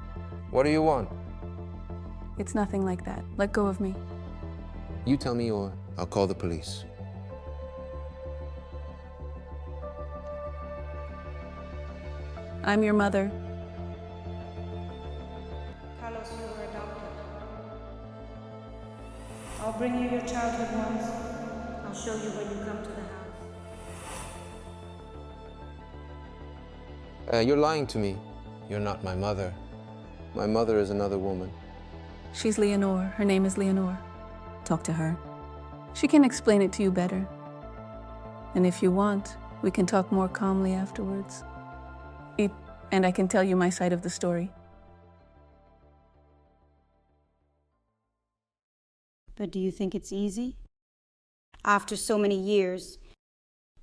What do you want? It's nothing like that. Let go of me. You tell me or I'll call the police. I'm your mother. Carlos, you were adopted. I'll bring you your childhood ones. I'll show you when you come to the house. You're lying to me. You're not my mother. My mother is another woman. She's Leonore. Her name is Leonore. Talk to her. She can explain it to you better. And if you want, we can talk more calmly afterwards. And I can tell you my side of the story. But do you think it's easy? After so many years,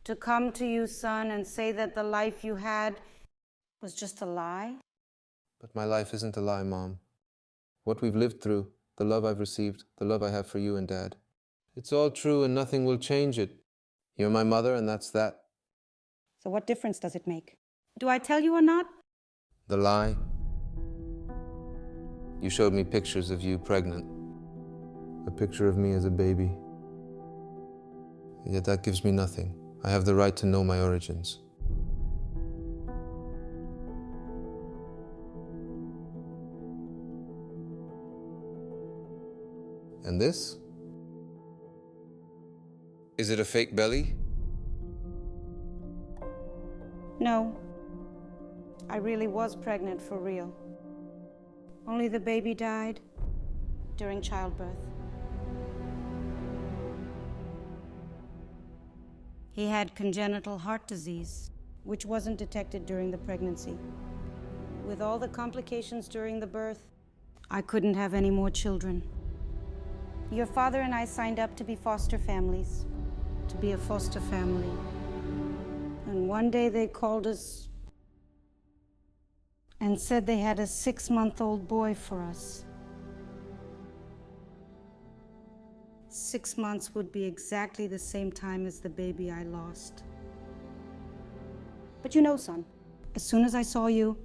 to come to you, son, and say that the life you had was just a lie? But my life isn't a lie, Mom. What we've lived through, the love I've received, the love I have for you and Dad. It's all true and nothing will change it. You're my mother and that's that. So what difference does it make? Do I tell you or not? The lie? You showed me pictures of you pregnant. A picture of me as a baby. Yet that gives me nothing. I have the right to know my origins. And this? Is it a fake belly? No. I really was pregnant for real. Only the baby died during childbirth. He had congenital heart disease, which wasn't detected during the pregnancy. With all the complications during the birth, I couldn't have any more children. Your father and I signed up to be foster families, to be a foster family. And one day they called us and said they had a 6-month-old boy for us. 6 months would be exactly the same time as the baby I lost. But you know, son, as soon as I saw you,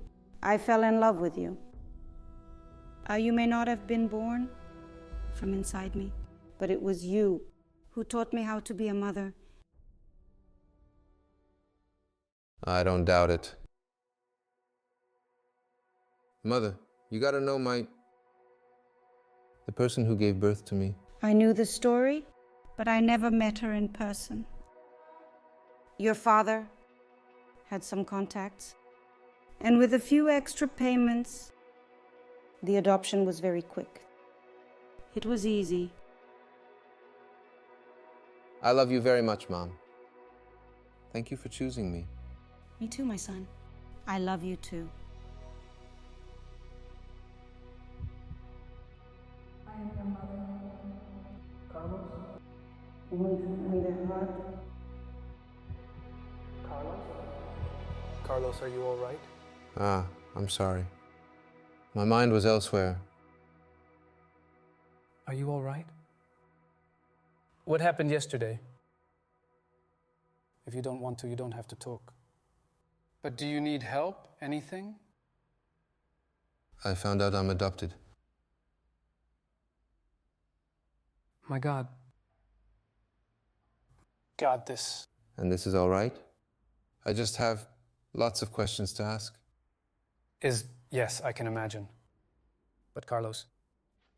I fell in love with you. You may not have been born from inside me, but it was you who taught me how to be a mother. I don't doubt it. Mother, you gotta know the person who gave birth to me. I knew the story, but I never met her in person. Your father had some contacts, and with a few extra payments, the adoption was very quick. It was easy. I love you very much, Mom. Thank you for choosing me. Me too, my son. I love you too. I am your mother. Carlos? In their heart. Carlos? Carlos, are you all right? I'm sorry. My mind was elsewhere. Are you all right? What happened yesterday? If you don't want to, you don't have to talk. But do you need help? Anything? I found out I'm adopted. My God. God, this. And this is all right? I just have lots of questions to ask. Yes, I can imagine. But Carlos,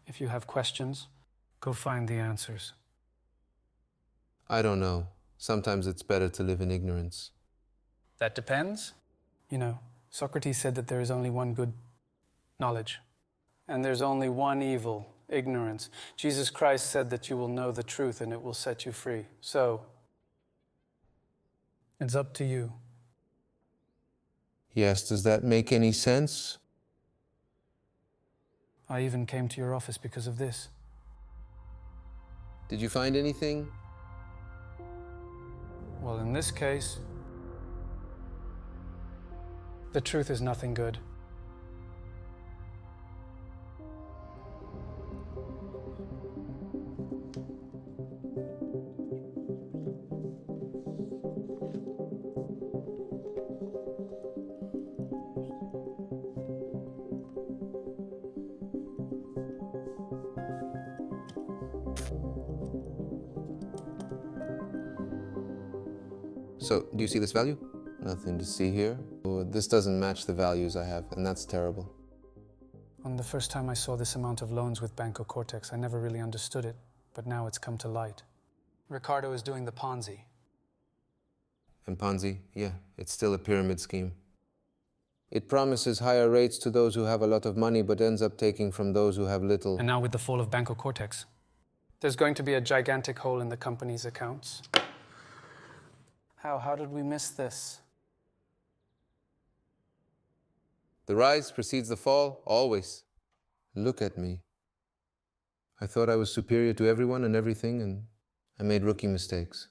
if you have questions, go find the answers. I don't know. Sometimes it's better to live in ignorance. That depends. You know, Socrates said that there is only one good, knowledge. And there's only one evil, ignorance. Jesus Christ said that you will know the truth and it will set you free. So, it's up to you. Yes, does that make any sense? I even came to your office because of this. Did you find anything? Well, in this case, the truth is nothing good. So, do you see this value? Nothing to see here. Oh, this doesn't match the values I have, and that's terrible. On the first time I saw this amount of loans with Banco Cortex, I never really understood it, but now it's come to light. Ricardo is doing the Ponzi. And Ponzi, yeah, it's still a pyramid scheme. It promises higher rates to those who have a lot of money, but ends up taking from those who have little. And now with the fall of Banco Cortex, there's going to be a gigantic hole in the company's accounts. How did we miss this? The rise precedes the fall, always. Look at me. I thought I was superior to everyone and everything, and I made rookie mistakes.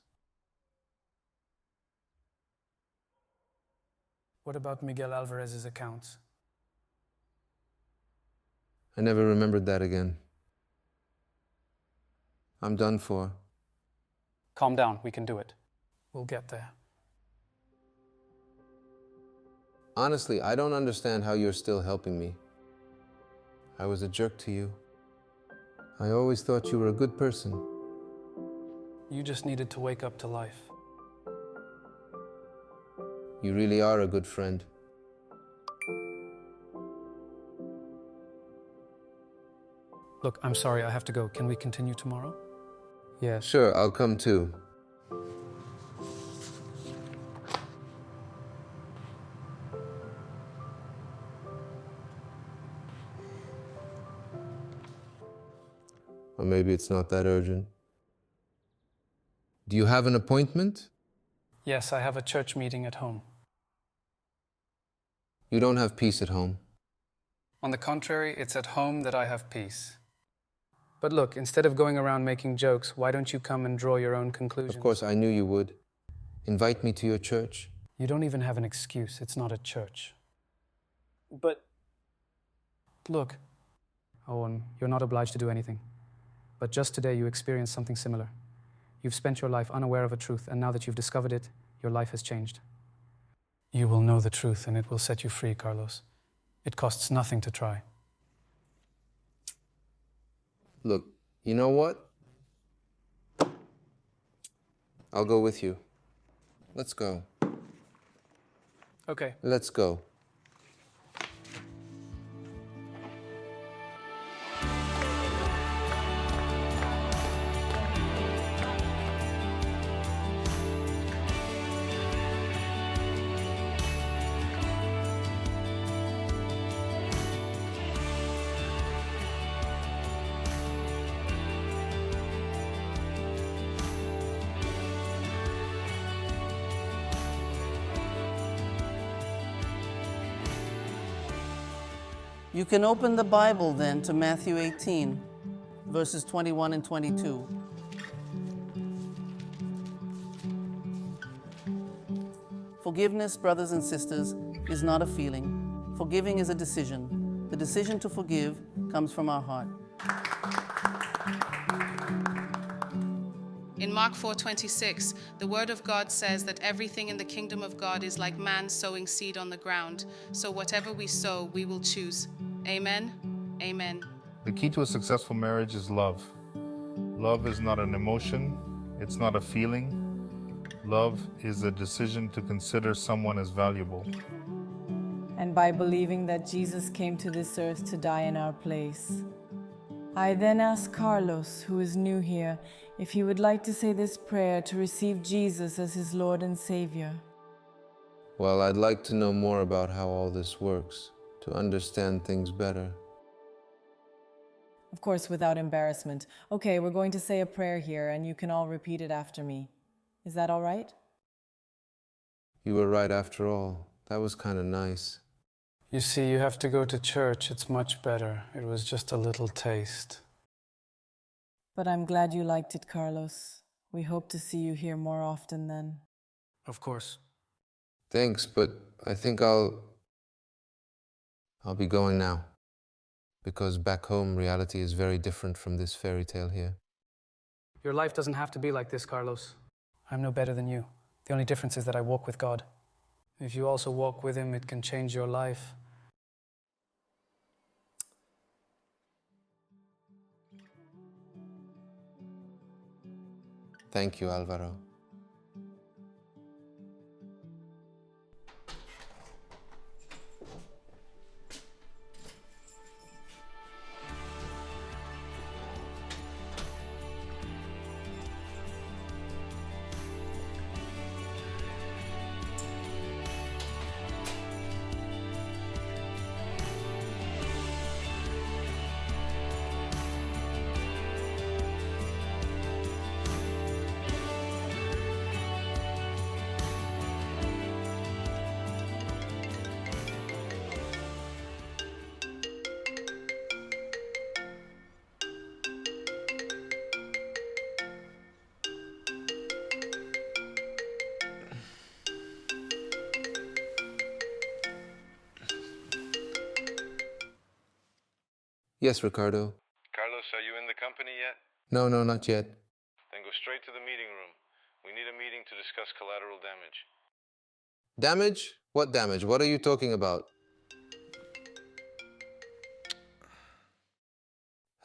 What about Miguel Alvarez's accounts? I never remembered that again. I'm done for. Calm down, we can do it. We'll get there. Honestly, I don't understand how you're still helping me. I was a jerk to you. I always thought you were a good person. You just needed to wake up to life. You really are a good friend. Look, I'm sorry, I have to go. Can we continue tomorrow? Yes. Sure, I'll come too. Or maybe it's not that urgent. Do you have an appointment? Yes, I have a church meeting at home. You don't have peace at home. On the contrary, it's at home that I have peace. But look, instead of going around making jokes, why don't you come and draw your own conclusions? Of course, I knew you would. Invite me to your church. You don't even have an excuse. It's not a church. But look, Owen, you're not obliged to do anything. But just today you experienced something similar. You've spent your life unaware of a truth, and now that you've discovered it, your life has changed. You will know the truth, and it will set you free, Carlos. It costs nothing to try. Look, you know what? I'll go with you. Let's go. Okay. Let's go. You can open the Bible then to Matthew 18, verses 21 and 22. Forgiveness, brothers and sisters, is not a feeling. Forgiving is a decision. The decision to forgive comes from our heart. In Mark 4:26, the word of God says that everything in the kingdom of God is like man sowing seed on the ground. So whatever we sow, we will choose. Amen. Amen. The key to a successful marriage is love. Love is not an emotion, it's not a feeling. Love is a decision to consider someone as valuable. And by believing that Jesus came to this earth to die in our place. I then ask Carlos, who is new here, if he would like to say this prayer to receive Jesus as his Lord and Savior. Well, I'd like to know more about how all this works, to understand things better. Of course, without embarrassment. Okay, we're going to say a prayer here, and you can all repeat it after me. Is that all right? You were right after all. That was kind of nice. You see, you have to go to church. It's much better. It was just a little taste. But I'm glad you liked it, Carlos. We hope to see you here more often then. Of course. Thanks, but I think I'll be going now. Because back home, reality is very different from this fairy tale here. Your life doesn't have to be like this, Carlos. I'm no better than you. The only difference is that I walk with God. If you also walk with Him, it can change your life. Thank you, Alvaro. Yes, Ricardo. Carlos, are you in the company yet? No, not yet. Then go straight to the meeting room. We need a meeting to discuss collateral damage. Damage? What damage? What are you talking about?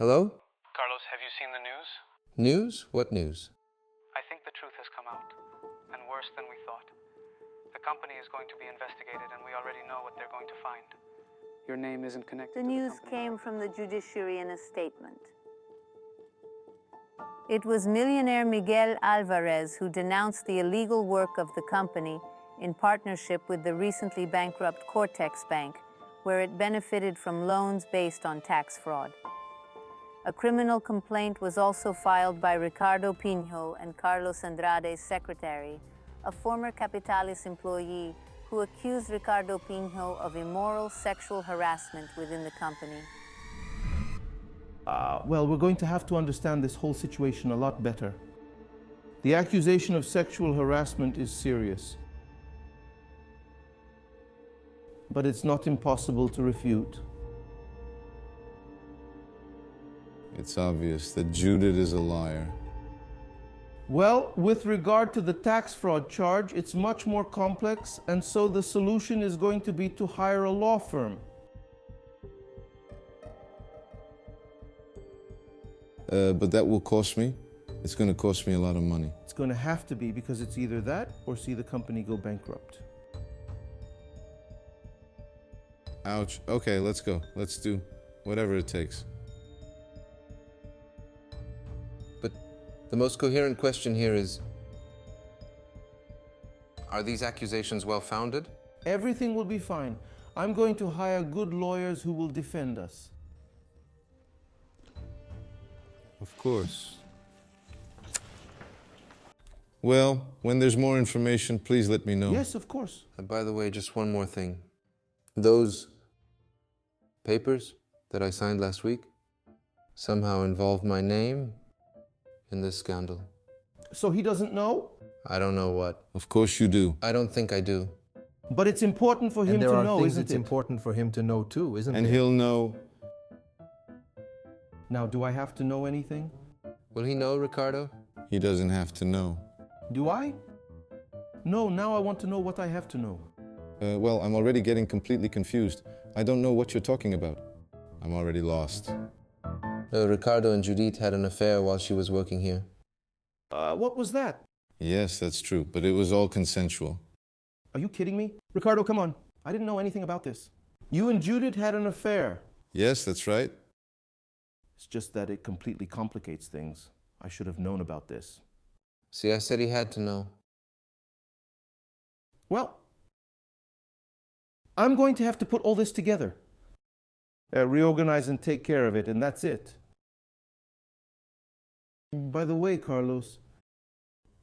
Hello? Carlos, have you seen the news? News? What news? I think the truth has come out, and worse than we thought. The company is going to be investigated, and we already know what they're going to find. Your name isn't connected The to news company. came from the judiciary in a statement. It was millionaire Miguel Alvarez who denounced the illegal work of the company in partnership with the recently bankrupt Cortex Bank, where it benefited from loans based on tax fraud. A criminal complaint was also filed by Ricardo Pinho and Carlos Andrade's secretary, a former Capitalis employee who accused Ricardo Pinho of immoral sexual harassment within the company. Well, we're going to have to understand this whole situation a lot better. The accusation of sexual harassment is serious, but it's not impossible to refute. It's obvious that Judith is a liar. Well, with regard to the tax fraud charge, it's much more complex, and so the solution is going to be to hire a law firm. But that will cost me. It's going to cost me a lot of money. It's going to have to be, because it's either that or see the company go bankrupt. Ouch. Okay, let's go. Let's do whatever it takes. But the most coherent question here is, are these accusations well-founded? Everything will be fine. I'm going to hire good lawyers who will defend us. Of course. Well, when there's more information, please let me know. Yes, of course. And by the way, just one more thing. Those papers that I signed last week somehow involve my name in this scandal. So he doesn't know? I don't know what. Of course you do. I don't think I do. But it's important for him to know, isn't it? And there are things it's important for him to know too, isn't it? And he'll know. Now, do I have to know anything? Will he know, Ricardo? He doesn't have to know. Do I? No, now I want to know what I have to know. Well, I'm already getting completely confused. I don't know what you're talking about. I'm already lost. Ricardo and Judith had an affair while she was working here. What was that? Yes, that's true, but it was all consensual. Are you kidding me? Ricardo, come on. I didn't know anything about this. You and Judith had an affair. Yes, that's right. It's just that it completely complicates things. I should have known about this. See, I said he had to know. Well, I'm going to have to put all this together. Reorganize and take care of it, and that's it. By the way, Carlos,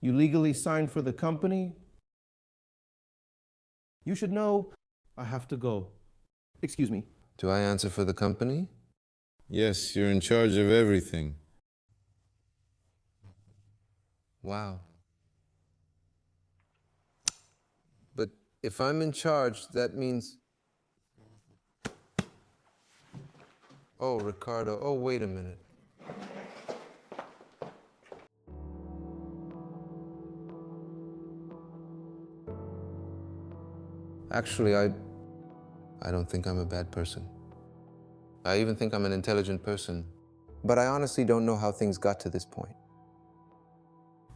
you legally signed for the company. You should know I have to go. Excuse me. Do I answer for the company? Yes, you're in charge of everything. Wow. But if I'm in charge, that means... Oh, Ricardo, oh, wait a minute. Actually, I don't think I'm a bad person. I even think I'm an intelligent person. But I honestly don't know how things got to this point.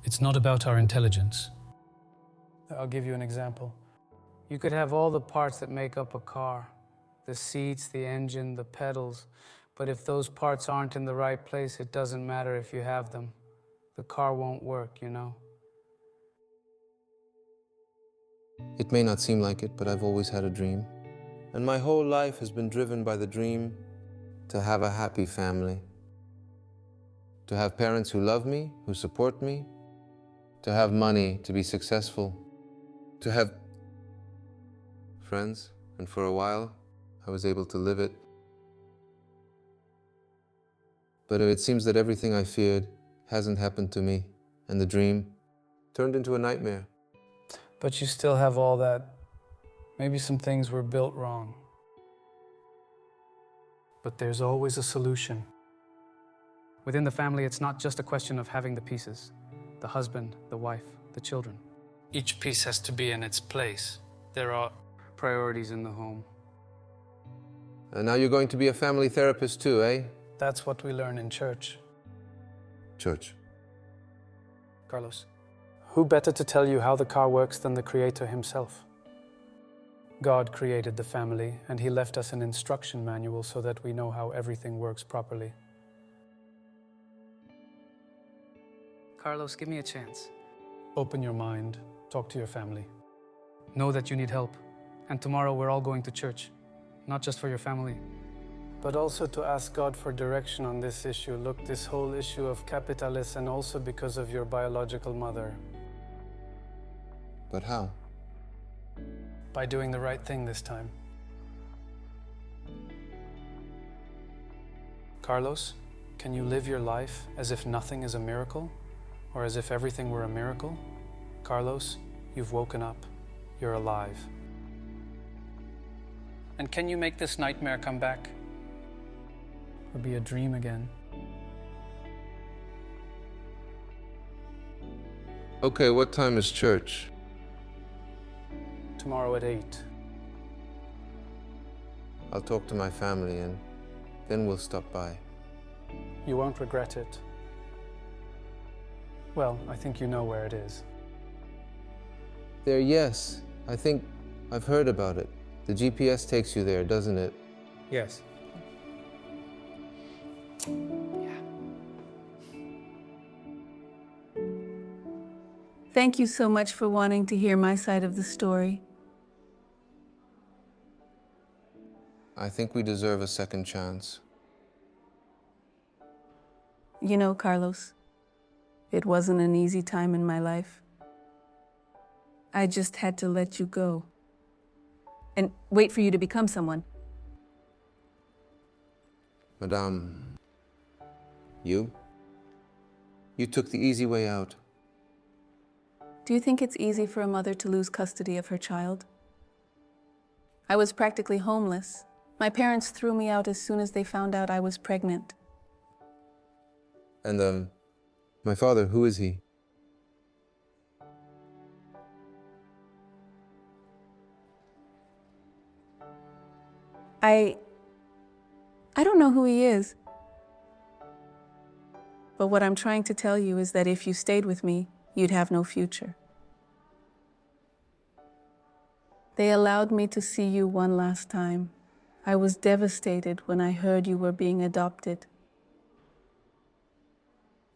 It's not about our intelligence. I'll give you an example. You could have all the parts that make up a car, the seats, the engine, the pedals, but if those parts aren't in the right place, it doesn't matter if you have them. The car won't work, you know? It may not seem like it, but I've always had a dream. And my whole life has been driven by the dream to have a happy family. To have parents who love me, who support me. To have money, to be successful. To have friends. And for a while, I was able to live it. But it seems that everything I feared hasn't happened to me. And the dream turned into a nightmare. But you still have all that. Maybe some things were built wrong. But there's always a solution. Within the family, it's not just a question of having the pieces. The husband, the wife, the children. Each piece has to be in its place. There are priorities in the home. And now you're going to be a family therapist too, eh? That's what we learn in church. Church. Carlos, who better to tell you how the car works than the Creator himself? God created the family, and He left us an instruction manual so that we know how everything works properly. Carlos, give me a chance. Open your mind, talk to your family. Know that you need help, and tomorrow we're all going to church, not just for your family, but also to ask God for direction on this issue. Look, this whole issue of capitalis, and also because of your biological mother. But how? By doing the right thing this time. Carlos, can you live your life as if nothing is a miracle? Or as if everything were a miracle? Carlos, you've woken up. You're alive. And can you make this nightmare come back? Or be a dream again? Okay, what time is church? Tomorrow at 8. I'll talk to my family and then we'll stop by. You won't regret it. Well, I think you know where it is. There, yes. I think I've heard about it. The GPS takes you there, doesn't it? Yes. Thank you so much for wanting to hear my side of the story. I think we deserve a second chance. You know, Carlos, it wasn't an easy time in my life. I just had to let you go and wait for you to become someone. Madame, you took the easy way out. Do you think it's easy for a mother to lose custody of her child? I was practically homeless. My parents threw me out as soon as they found out I was pregnant. And, my father, who is he? I don't know who he is. But what I'm trying to tell you is that if you stayed with me, you'd have no future. They allowed me to see you one last time. I was devastated when I heard you were being adopted.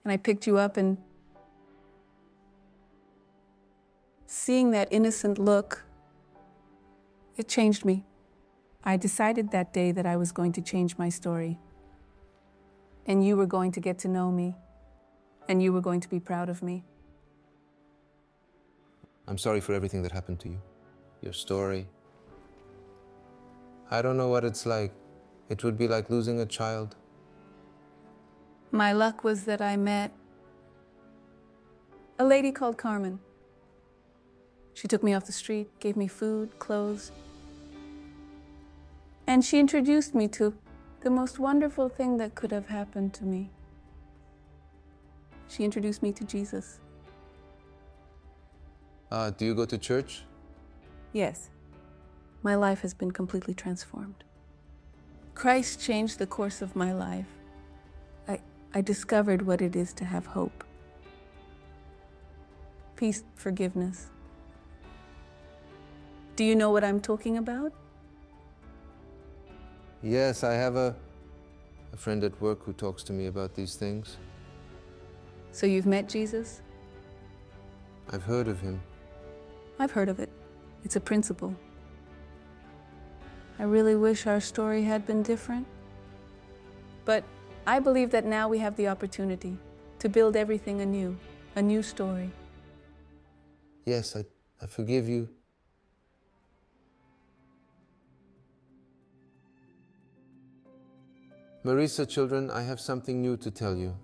And I picked you up, and seeing that innocent look, it changed me. I decided that day that I was going to change my story. And you were going to get to know me. And you were going to be proud of me. I'm sorry for everything that happened to you. Your story. I don't know what it's like. It would be like losing a child. My luck was that I met a lady called Carmen. She took me off the street, gave me food, clothes, and she introduced me to the most wonderful thing that could have happened to me. She introduced me to Jesus. Do you go to church? Yes. My life has been completely transformed. Christ changed the course of my life. I discovered what it is to have hope. Peace, forgiveness. Do you know what I'm talking about? Yes, I have a friend at work who talks to me about these things. So you've met Jesus? I've heard of him. I've heard of it. It's a principle. I really wish our story had been different. But I believe that now we have the opportunity to build everything anew, a new story. Yes, I forgive you. Marisa, children, I have something new to tell you.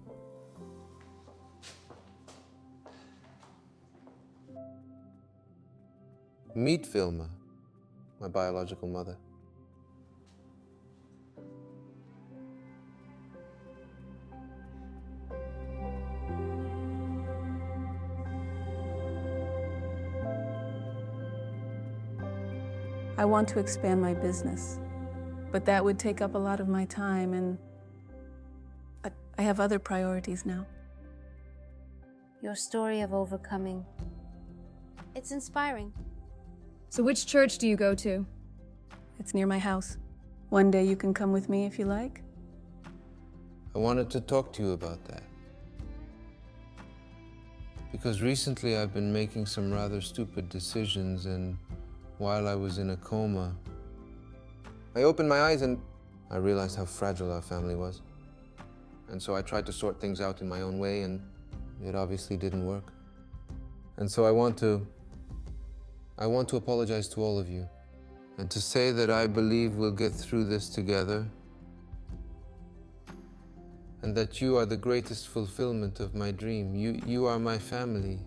Meet Vilma, my biological mother. I want to expand my business, but that would take up a lot of my time, and I have other priorities now. Your story of overcoming, it's inspiring. So which church do you go to? It's near my house. One day you can come with me if you like. I wanted to talk to you about that. Because recently I've been making some rather stupid decisions, and while I was in a coma, I opened my eyes and I realized how fragile our family was. And so I tried to sort things out in my own way, and it obviously didn't work. And so I want to apologize to all of you, and to say that I believe we'll get through this together, and that you are the greatest fulfillment of my dream. You are my family.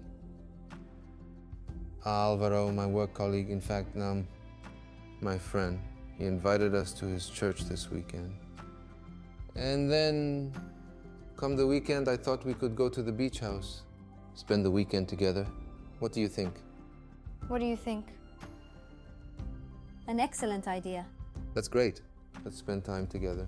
Alvaro, my work colleague, in fact, now my friend, he invited us to his church this weekend. And then, come the weekend, I thought we could go to the beach house, spend the weekend together. What do you think? What do you think? An excellent idea. That's great. Let's spend time together.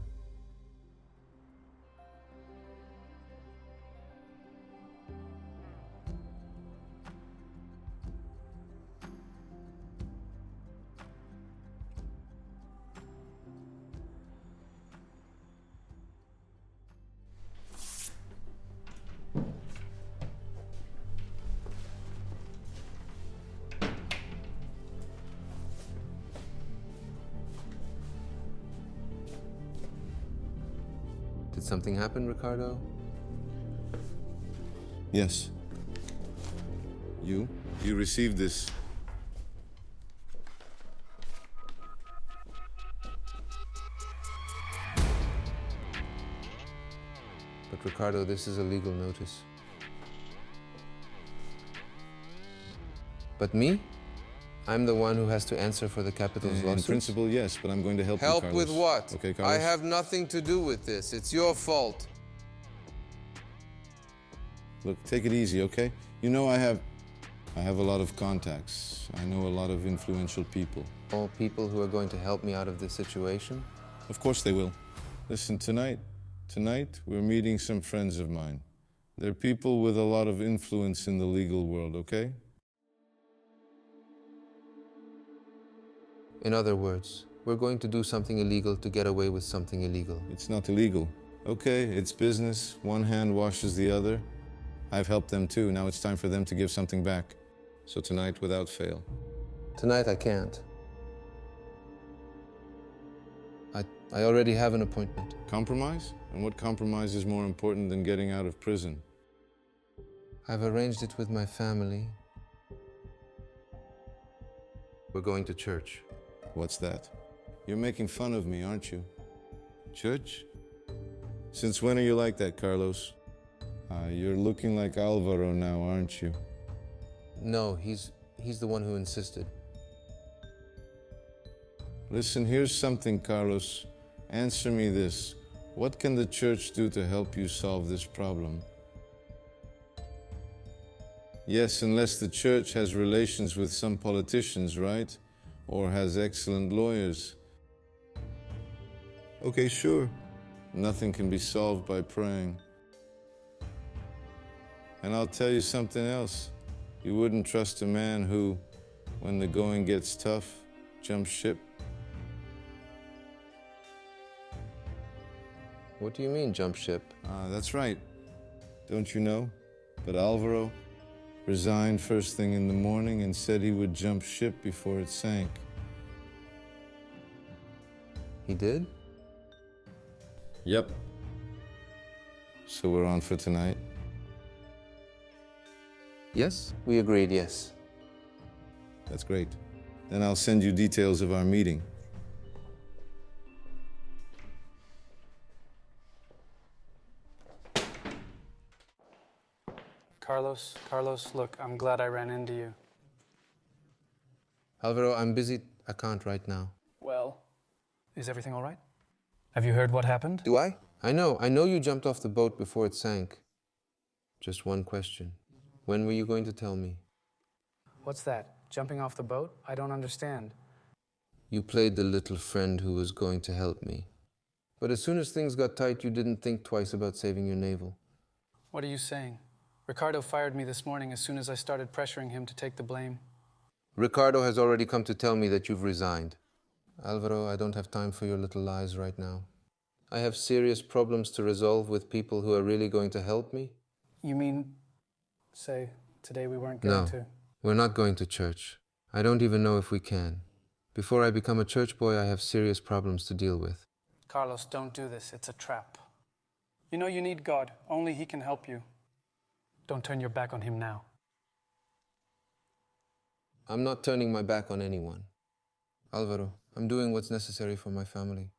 Did something happen, Ricardo? Yes. You received this. But Ricardo, this is a legal notice. But me? I'm the one who has to answer for the capital's lawsuits? In principle, yes, but I'm going to help you, Help Carlos. with what? Okay, Carlos? I have nothing to do with this. It's your fault. Look, take it easy, okay? You know I have a lot of contacts. I know a lot of influential people. All people who are going to help me out of this situation? Of course they will. Listen, tonight we're meeting some friends of mine. They're people with a lot of influence in the legal world, okay? In other words, we're going to do something illegal to get away with something illegal. It's not illegal. Okay, it's business. One hand washes the other. I've helped them too. Now it's time for them to give something back. So tonight, without fail. Tonight I can't. I already have an appointment. Compromise? And what compromise is more important than getting out of prison? I've arranged it with my family. We're going to church. What's that? You're making fun of me, aren't you? Church? Since when are you like that, Carlos? You're looking like Alvaro now, aren't you? No, he's the one who insisted. Listen, here's something, Carlos. Answer me this. What can the church do to help you solve this problem? Yes, unless the church has relations with some politicians, right? Or has excellent lawyers. Okay, sure. Nothing can be solved by praying. And I'll tell you something else. You wouldn't trust a man who, when the going gets tough, jumps ship. What do you mean, jump ship? That's right. Don't you know? But Alvaro resigned first thing in the morning and said he would jump ship before it sank. He did? Yep. So we're on for tonight? Yes, we agreed, yes. That's great. Then I'll send you details of our meeting. Carlos, look, I'm glad I ran into you. Alvaro, I'm busy. I can't right now. Well, is everything all right? Have you heard what happened? Do I? I know you jumped off the boat before it sank. Just one question. When were you going to tell me? What's that? Jumping off the boat? I don't understand. You played the little friend who was going to help me. But as soon as things got tight, you didn't think twice about saving your navel. What are you saying? Ricardo fired me this morning as soon as I started pressuring him to take the blame. Ricardo has already come to tell me that you've resigned. Alvaro, I don't have time for your little lies right now. I have serious problems to resolve with people who are really going to help me. You mean, say, today we weren't going to? No, we're not going to church. I don't even know if we can. Before I become a church boy, I have serious problems to deal with. Carlos, don't do this. It's a trap. You know you need God. Only He can help you. Don't turn your back on Him now. I'm not turning my back on anyone. Alvaro, I'm doing what's necessary for my family.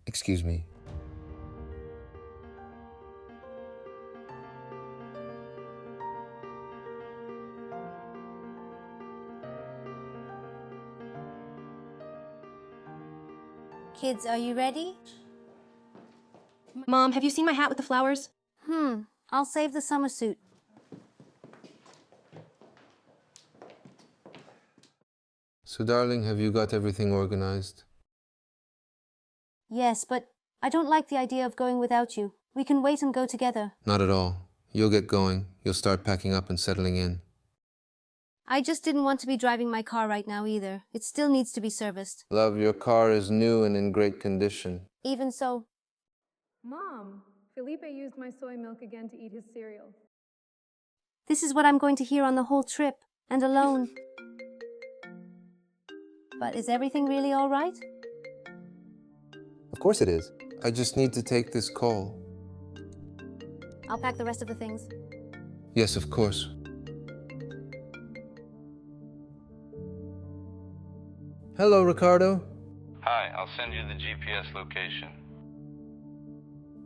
Excuse me. Kids, are you ready? Mom, have you seen my hat with the flowers? I'll save the summer suit. So, darling, have you got everything organized? Yes, but I don't like the idea of going without you. We can wait and go together. Not at all. You'll get going. You'll start packing up and settling in. I just didn't want to be driving my car right now either. It still needs to be serviced. Love, your car is new and in great condition. Even so. Mom, Felipe used my soy milk again to eat his cereal. This is what I'm going to hear on the whole trip, and alone. But is everything really all right? Of course it is. I just need to take this call. I'll pack the rest of the things. Yes, of course. Hello, Ricardo. Hi, I'll send you the GPS location.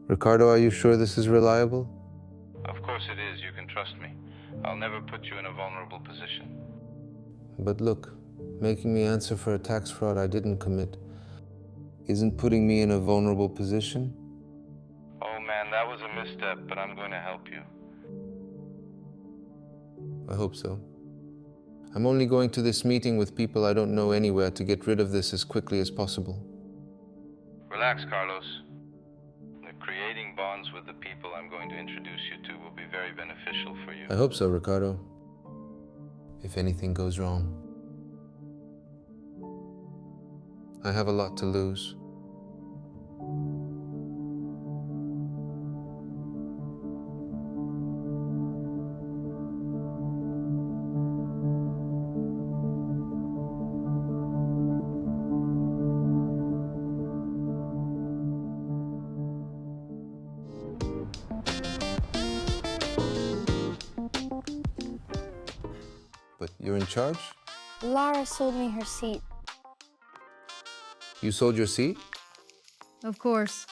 Ricardo, are you sure this is reliable? Of course it is, you can trust me. I'll never put you in a vulnerable position. But look, making me answer for a tax fraud I didn't commit isn't putting me in a vulnerable position. Oh man, that was a misstep, but I'm going to help you. I hope so. I'm only going to this meeting with people I don't know anywhere to get rid of this as quickly as possible. Relax, Carlos. The creating bonds with the people I'm going to introduce you to will be very beneficial for you. I hope so, Ricardo. If anything goes wrong. I have a lot to lose. But you're in charge? Lara sold me her seat. You sold your seat? Of course.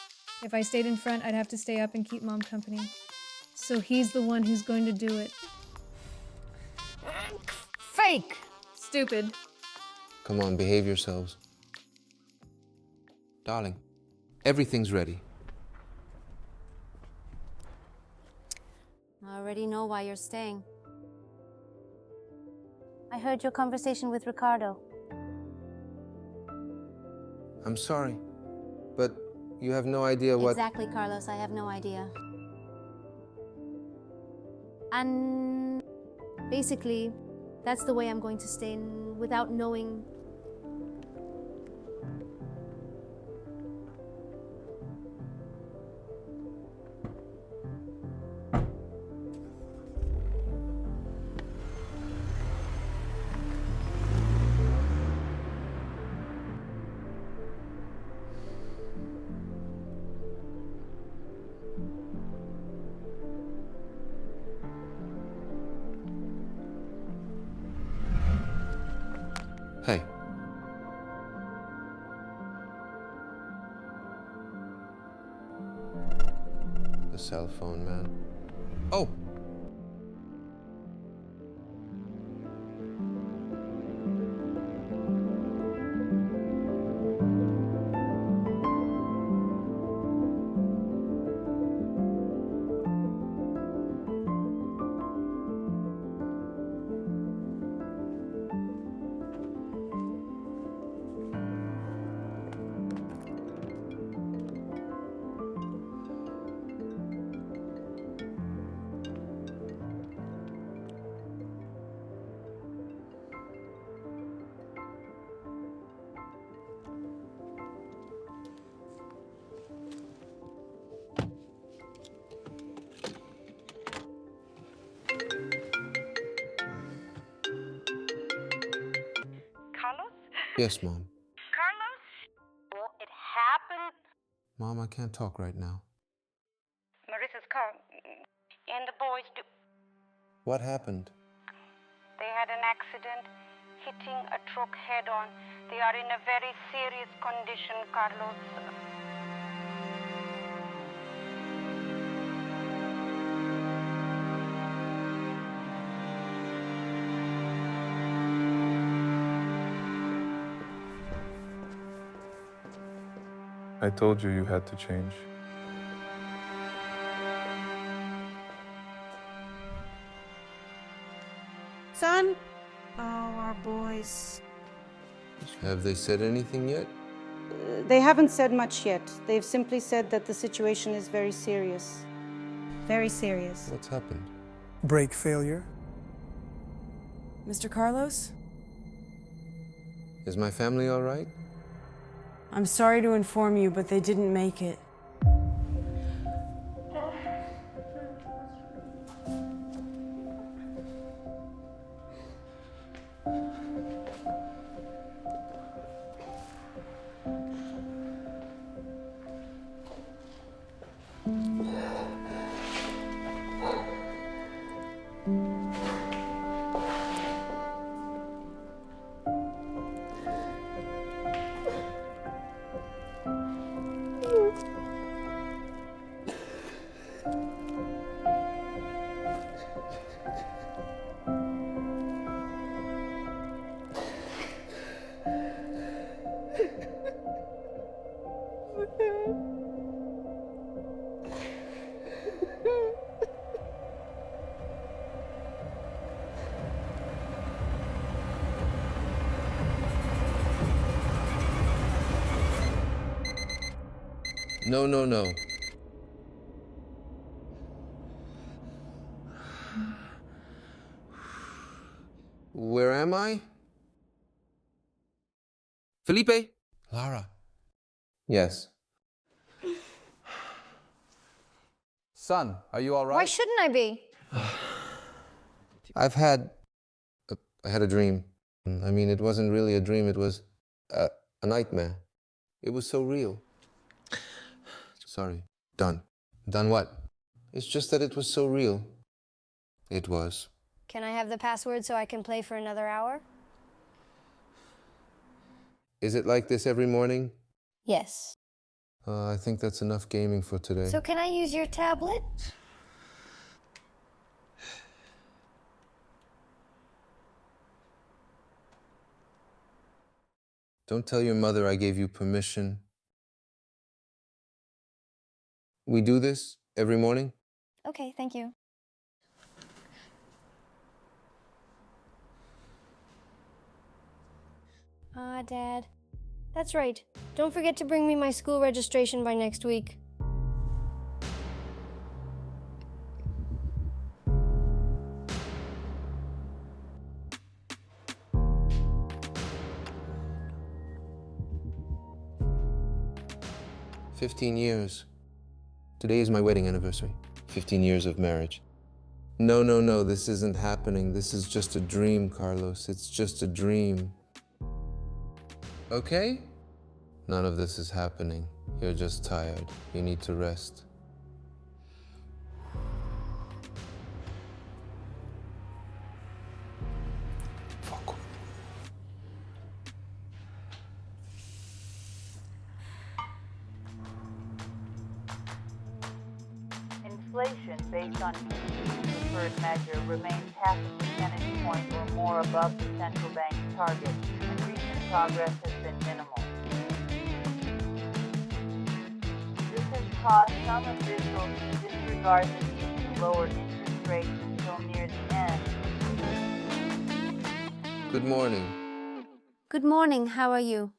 If I stayed in front, I'd have to stay up and keep Mom company. So he's the one who's going to do it. Fake! Stupid. Come on, behave yourselves. Darling, everything's ready. I already know why you're staying. I heard your conversation with Ricardo. I'm sorry, but you have no idea what... Exactly, Carlos, I have no idea. And basically, that's the way I'm going to stay without knowing. Hey. The cell phone, man. Oh! Yes, Mom. Carlos? Well, it happened. Mom, I can't talk right now. Marissa's car. And the boys do. What happened? They had an accident, hitting a truck head-on. They are in a very serious condition, Carlos. I told you had to change. Son? Oh, our boys. Have they said anything yet? They haven't said much yet. They've simply said that the situation is very serious. Very serious. What's happened? Brake failure. Mr. Carlos? Is my family all right? I'm sorry to inform you, but they didn't make it. No, no, no. Where am I? Felipe? Lara. Yes. Son, are you all right? Why shouldn't I be? I had a dream. I mean, it wasn't really a dream, it was a nightmare. It was so real. Sorry. Done. Done what? It's just that it was so real. It was. Can I have the password so I can play for another hour? Is it like this every morning? Yes. I think that's enough gaming for today. So can I use your tablet? Don't tell your mother I gave you permission. We do this every morning? Okay, thank you. Dad. That's right. Don't forget to bring me my school registration by next week. $15 Today is my wedding anniversary. 15 years of marriage. No, no, no, this isn't happening. This is just a dream, Carlos. It's just a dream. Okay? None of this is happening. You're just tired. You need to rest. Inflation based on preferred measure remains half a percentage point or more above the central bank's target, and recent progress has been minimal. This has caused some officials to disregard the need to lower interest rates until near the end. Good morning. Good morning, how are you?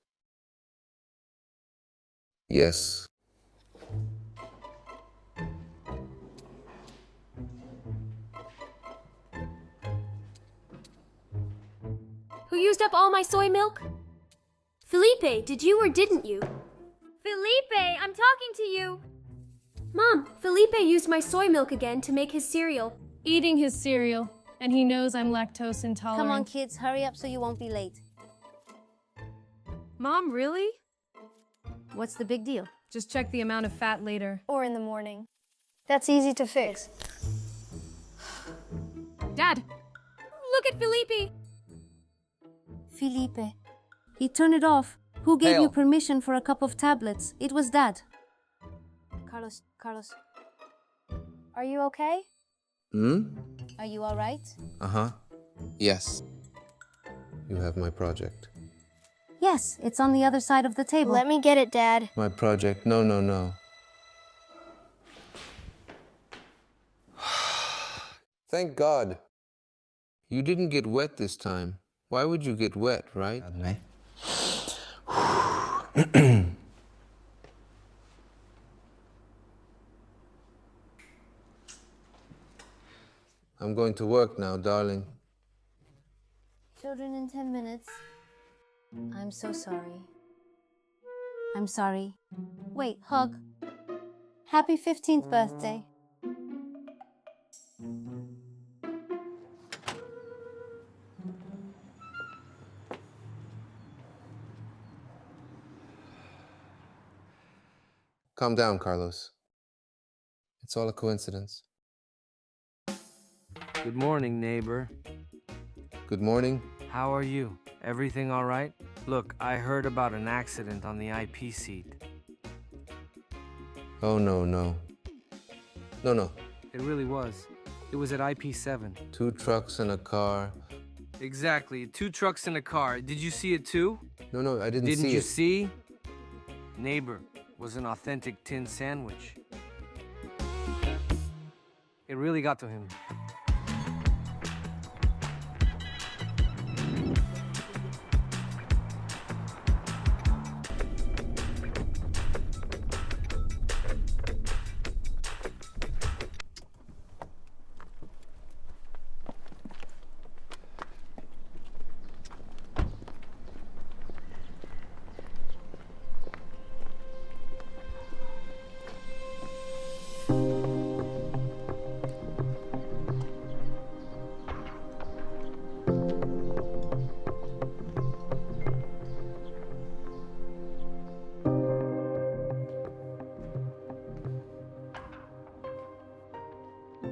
Yes. Who used up all my soy milk? Felipe, did you or didn't you? Felipe, I'm talking to you. Mom, Felipe used my soy milk again to make his cereal. Eating his cereal, and he knows I'm lactose intolerant. Come on, kids, hurry up so you won't be late. Mom, really? What's the big deal? Just check the amount of fat later. Or in the morning. That's easy to fix. Dad, look at Felipe. Felipe. He turned it off. Who gave Hail. you permission for a cup of tablets? It was Dad. Carlos. Are you okay? Are you all right? Uh-huh. Yes. You have my project. Yes, it's on the other side of the table. Let me get it, Dad. My project. No. Thank God. You didn't get wet this time. Why would you get wet, right? I'm going to work now, darling. Children in 10 minutes. I'm so sorry. I'm sorry. Wait, hug. Happy 15th birthday. Calm down, Carlos. It's all a coincidence. Good morning, neighbor. Good morning. How are you? Everything all right? Look, I heard about an accident on the IP seat. Oh, no. No. It really was. It was at IP7. 2 trucks and a car. Exactly. 2 trucks and a car. Did you see it too? No, I didn't see it. Didn't you see? Neighbor, was an authentic tin sandwich. It really got to him.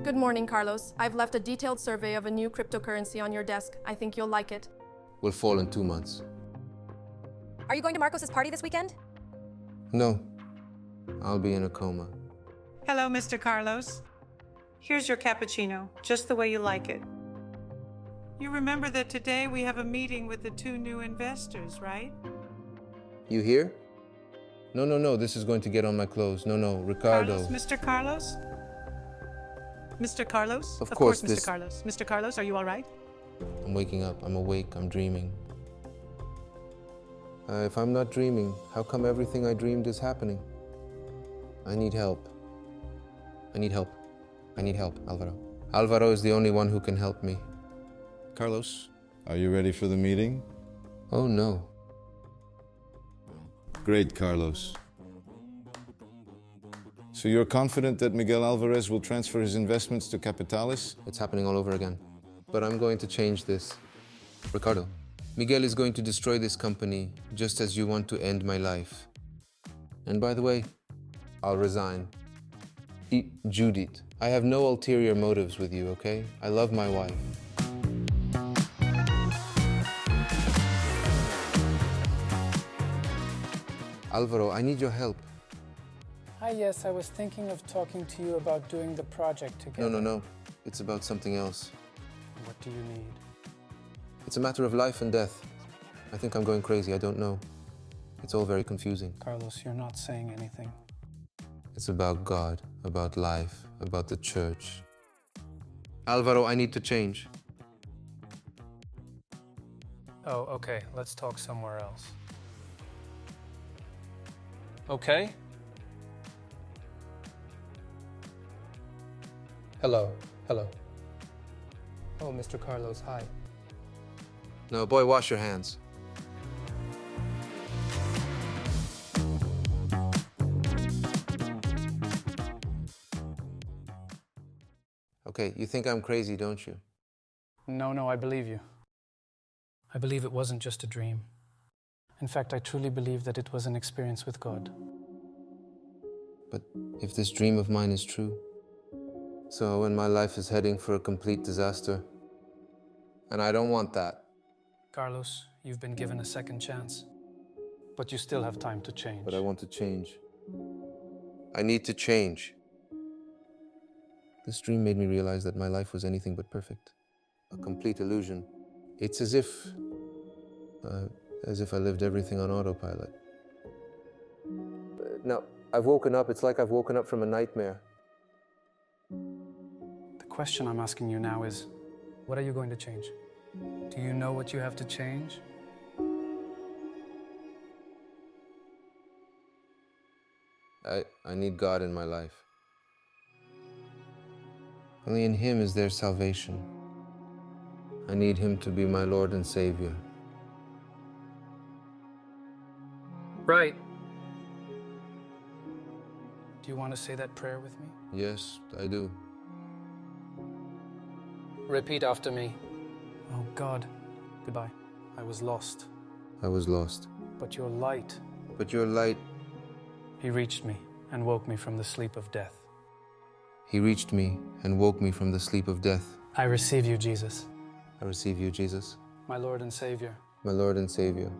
Good morning, Carlos. I've left a detailed survey of a new cryptocurrency on your desk. I think you'll like it. Will fall in 2 months. Are you going to Marcos's party this weekend? No. I'll be in a coma. Hello, Mr. Carlos. Here's your cappuccino, just the way you like it. You remember that today we have a meeting with the 2 new investors, right? You here? No. This is going to get on my clothes. No. Ricardo. Carlos, Mr. Carlos? Mr. Carlos? Of course, Mr. Carlos. Mr. Carlos, are you all right? I'm waking up. I'm awake. I'm dreaming. If I'm not dreaming, how come everything I dreamed is happening? I need help. I need help, Alvaro. Alvaro is the only one who can help me. Carlos, are you ready for the meeting? Oh, no. Great, Carlos. So you're confident that Miguel Alvarez will transfer his investments to Capitalis? It's happening all over again. But I'm going to change this. Ricardo, Miguel is going to destroy this company just as you want to end my life. And by the way, I'll resign. Judith, I have no ulterior motives with you, okay? I love my wife. Alvaro, I need your help. Hi, yes, I was thinking of talking to you about doing the project together. No. It's about something else. What do you need? It's a matter of life and death. I think I'm going crazy. I don't know. It's all very confusing. Carlos, you're not saying anything. It's about God, about life, about the church. Alvaro, I need to change. Oh, okay, let's talk somewhere else. Okay? Hello. Oh, Mr. Carlos, hi. No, boy, wash your hands. Okay, you think I'm crazy, don't you? No, I believe you. I believe it wasn't just a dream. In fact, I truly believe that it was an experience with God. But if this dream of mine is true, so when my life is heading for a complete disaster, and I don't want that. Carlos, you've been given a second chance, but you still have time to change. But I want to change. I need to change. This dream made me realize that my life was anything but perfect. A complete illusion. It's as if I lived everything on autopilot. Now, I've woken up, it's like I've woken up from a nightmare. The question I'm asking you now is, what are you going to change? Do you know what you have to change? I need God in my life. Only in Him is there salvation. I need Him to be my Lord and Savior. Right. Do you want to say that prayer with me? Yes, I do. Repeat after me. Oh God, goodbye. I was lost. I was lost. But your light. But your light. He reached me and woke me from the sleep of death. He reached me and woke me from the sleep of death. I receive you, Jesus. I receive you, Jesus. My Lord and Savior. My Lord and Savior.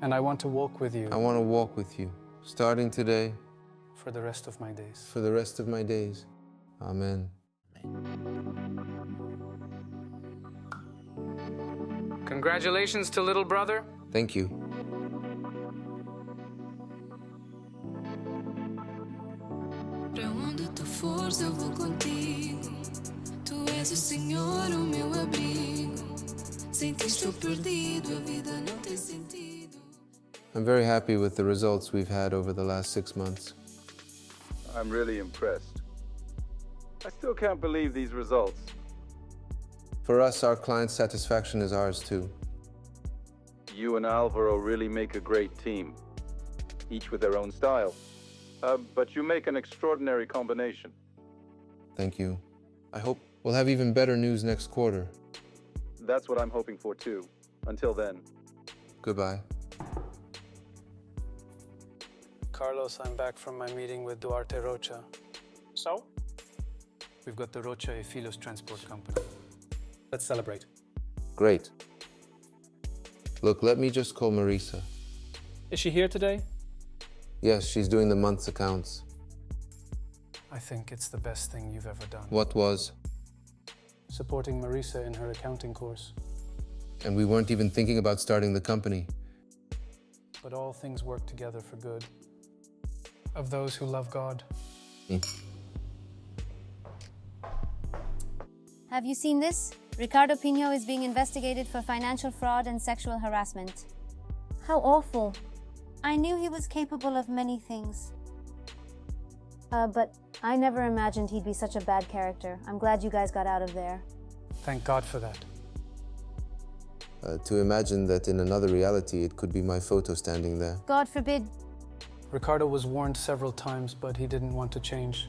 And I want to walk with you. I want to walk with you, starting today. For the rest of my days. For the rest of my days. Amen. Congratulations to little brother. Thank you. Pra onde tu fores eu vou contigo. Tu és o Senhor, o meu abrigo. Sem ti estou perdido, a vida não tem sentido. I'm very happy with the results we've had over the last 6 months. I'm really impressed. I still can't believe these results. For us, our client satisfaction is ours too. You and Alvaro really make a great team, each with their own style. But you make an extraordinary combination. Thank you. I hope we'll have even better news next quarter. That's what I'm hoping for too. Until then. Goodbye. Carlos, I'm back from my meeting with Duarte Rocha. So? We've got the Rocha y Filos Transport Company. Let's celebrate. Great. Look, let me just call Marisa. Is she here today? Yes, she's doing the month's accounts. I think it's the best thing you've ever done. What was? Supporting Marisa in her accounting course. And we weren't even thinking about starting the company. But all things work together for good. Of those who love God. Have you seen this? Ricardo Pino is being investigated for financial fraud and sexual harassment. How awful. I knew he was capable of many things. But I never imagined he'd be such a bad character. I'm glad you guys got out of there. Thank God for that. To imagine that in another reality it could be my photo standing there. God forbid. Ricardo was warned several times, but he didn't want to change.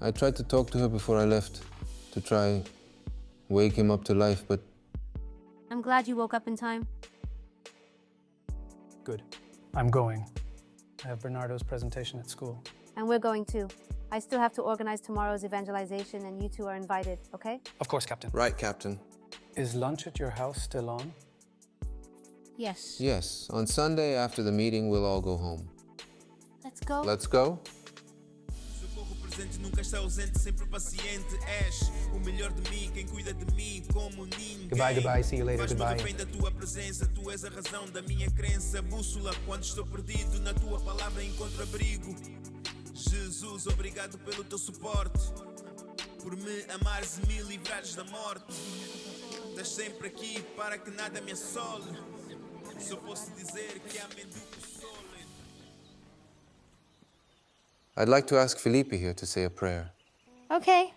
I tried to talk to her before I left, to try wake him up to life, but... I'm glad you woke up in time. Good. I'm going. I have Bernardo's presentation at school. And we're going too. I still have to organize tomorrow's evangelization, and you two are invited, okay? Of course, Captain. Right, Captain. Is lunch at your house still on? Yes. Yes. On Sunday after the meeting, we'll all go home. Let's go. Let's go? Nunca está ausente, sempre paciente. És o melhor de mim, quem cuida de mim como ninguém. Goodbye. See you later. Goodbye. Faz-me da tua presença, tu és a razão da minha crença. Bússola quando estou perdido, na tua palavra encontro abrigo. Jesus, obrigado pelo teu suporte. Por me amares e me livrares da morte. Estás sempre aqui para que nada me assole. Só posso dizer que amém do sol. I'd like to ask Felipe here to say a prayer. Okay.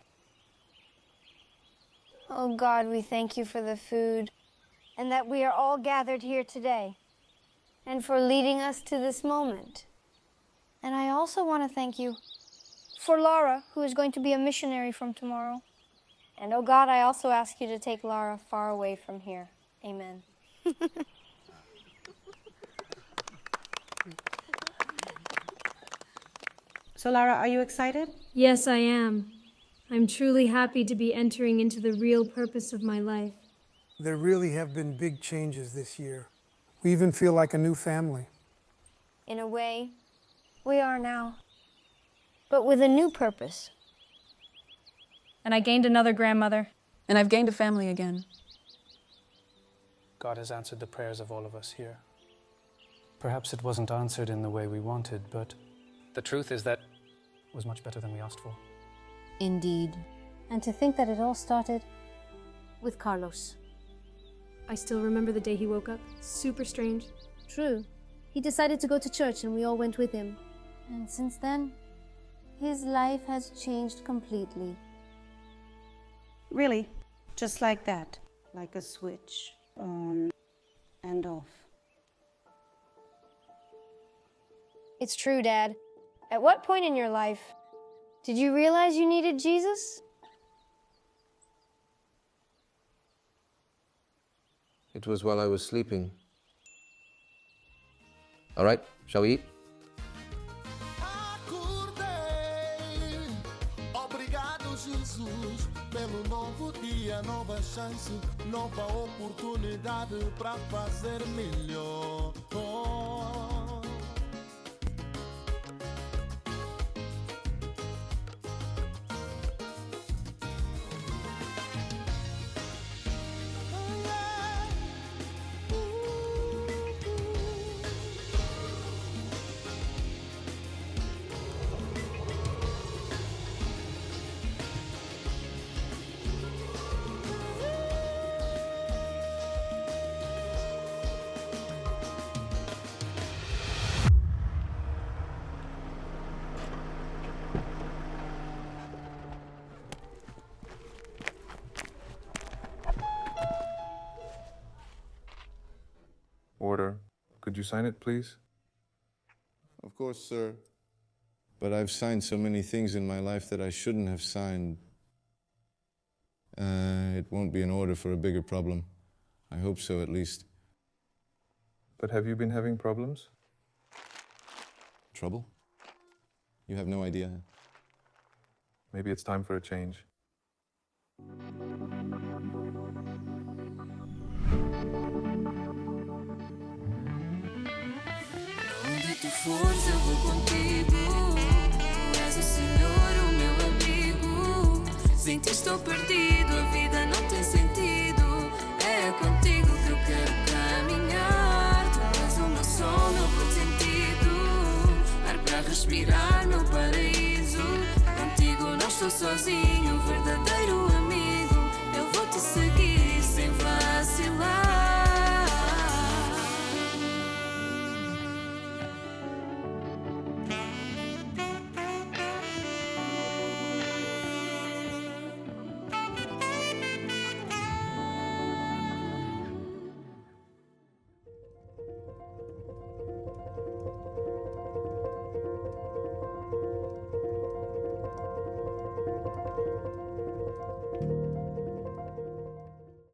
Oh God, we thank you for the food and that we are all gathered here today and for leading us to this moment. And I also want to thank you for Lara, who is going to be a missionary from tomorrow. And oh God, I also ask you to take Lara far away from here. Amen. So, Lara, are you excited? Yes, I am. I'm truly happy to be entering into the real purpose of my life. There really have been big changes this year. We even feel like a new family. In a way, we are now, but with a new purpose. And I gained another grandmother. And I've gained a family again. God has answered the prayers of all of us here. Perhaps it wasn't answered in the way we wanted, but the truth is that it was much better than we asked for. Indeed. And to think that it all started with Carlos. I still remember the day he woke up. Super strange. True. He decided to go to church and we all went with him. And since then, his life has changed completely. Really, just like that, like a switch, on and off. It's true, Dad. At what point in your life did you realize you needed Jesus? It was while I was sleeping. All right, shall we eat? Obrigado, Jesus, pelo novo dia, nova chance, nova oportunidade para fazer melhor. Order. Could you sign it, please? Of course, sir. But I've signed so many things in my life that I shouldn't have signed. It won't be an order for a bigger problem. I hope so, at least. But have you been having problems? Trouble? You have no idea. Maybe it's time for a change. Onde tu fores, eu vou contigo. Tu és o Senhor, o meu abrigo. Sem ti estou perdido, a vida não tem sentido. É contigo que eu quero caminhar. Tu és o meu sol, meu porto sentido. Ar para respirar, meu paraíso. Contigo não estou sozinho, verdadeiro amigo. Eu vou te seguir sem vacilar.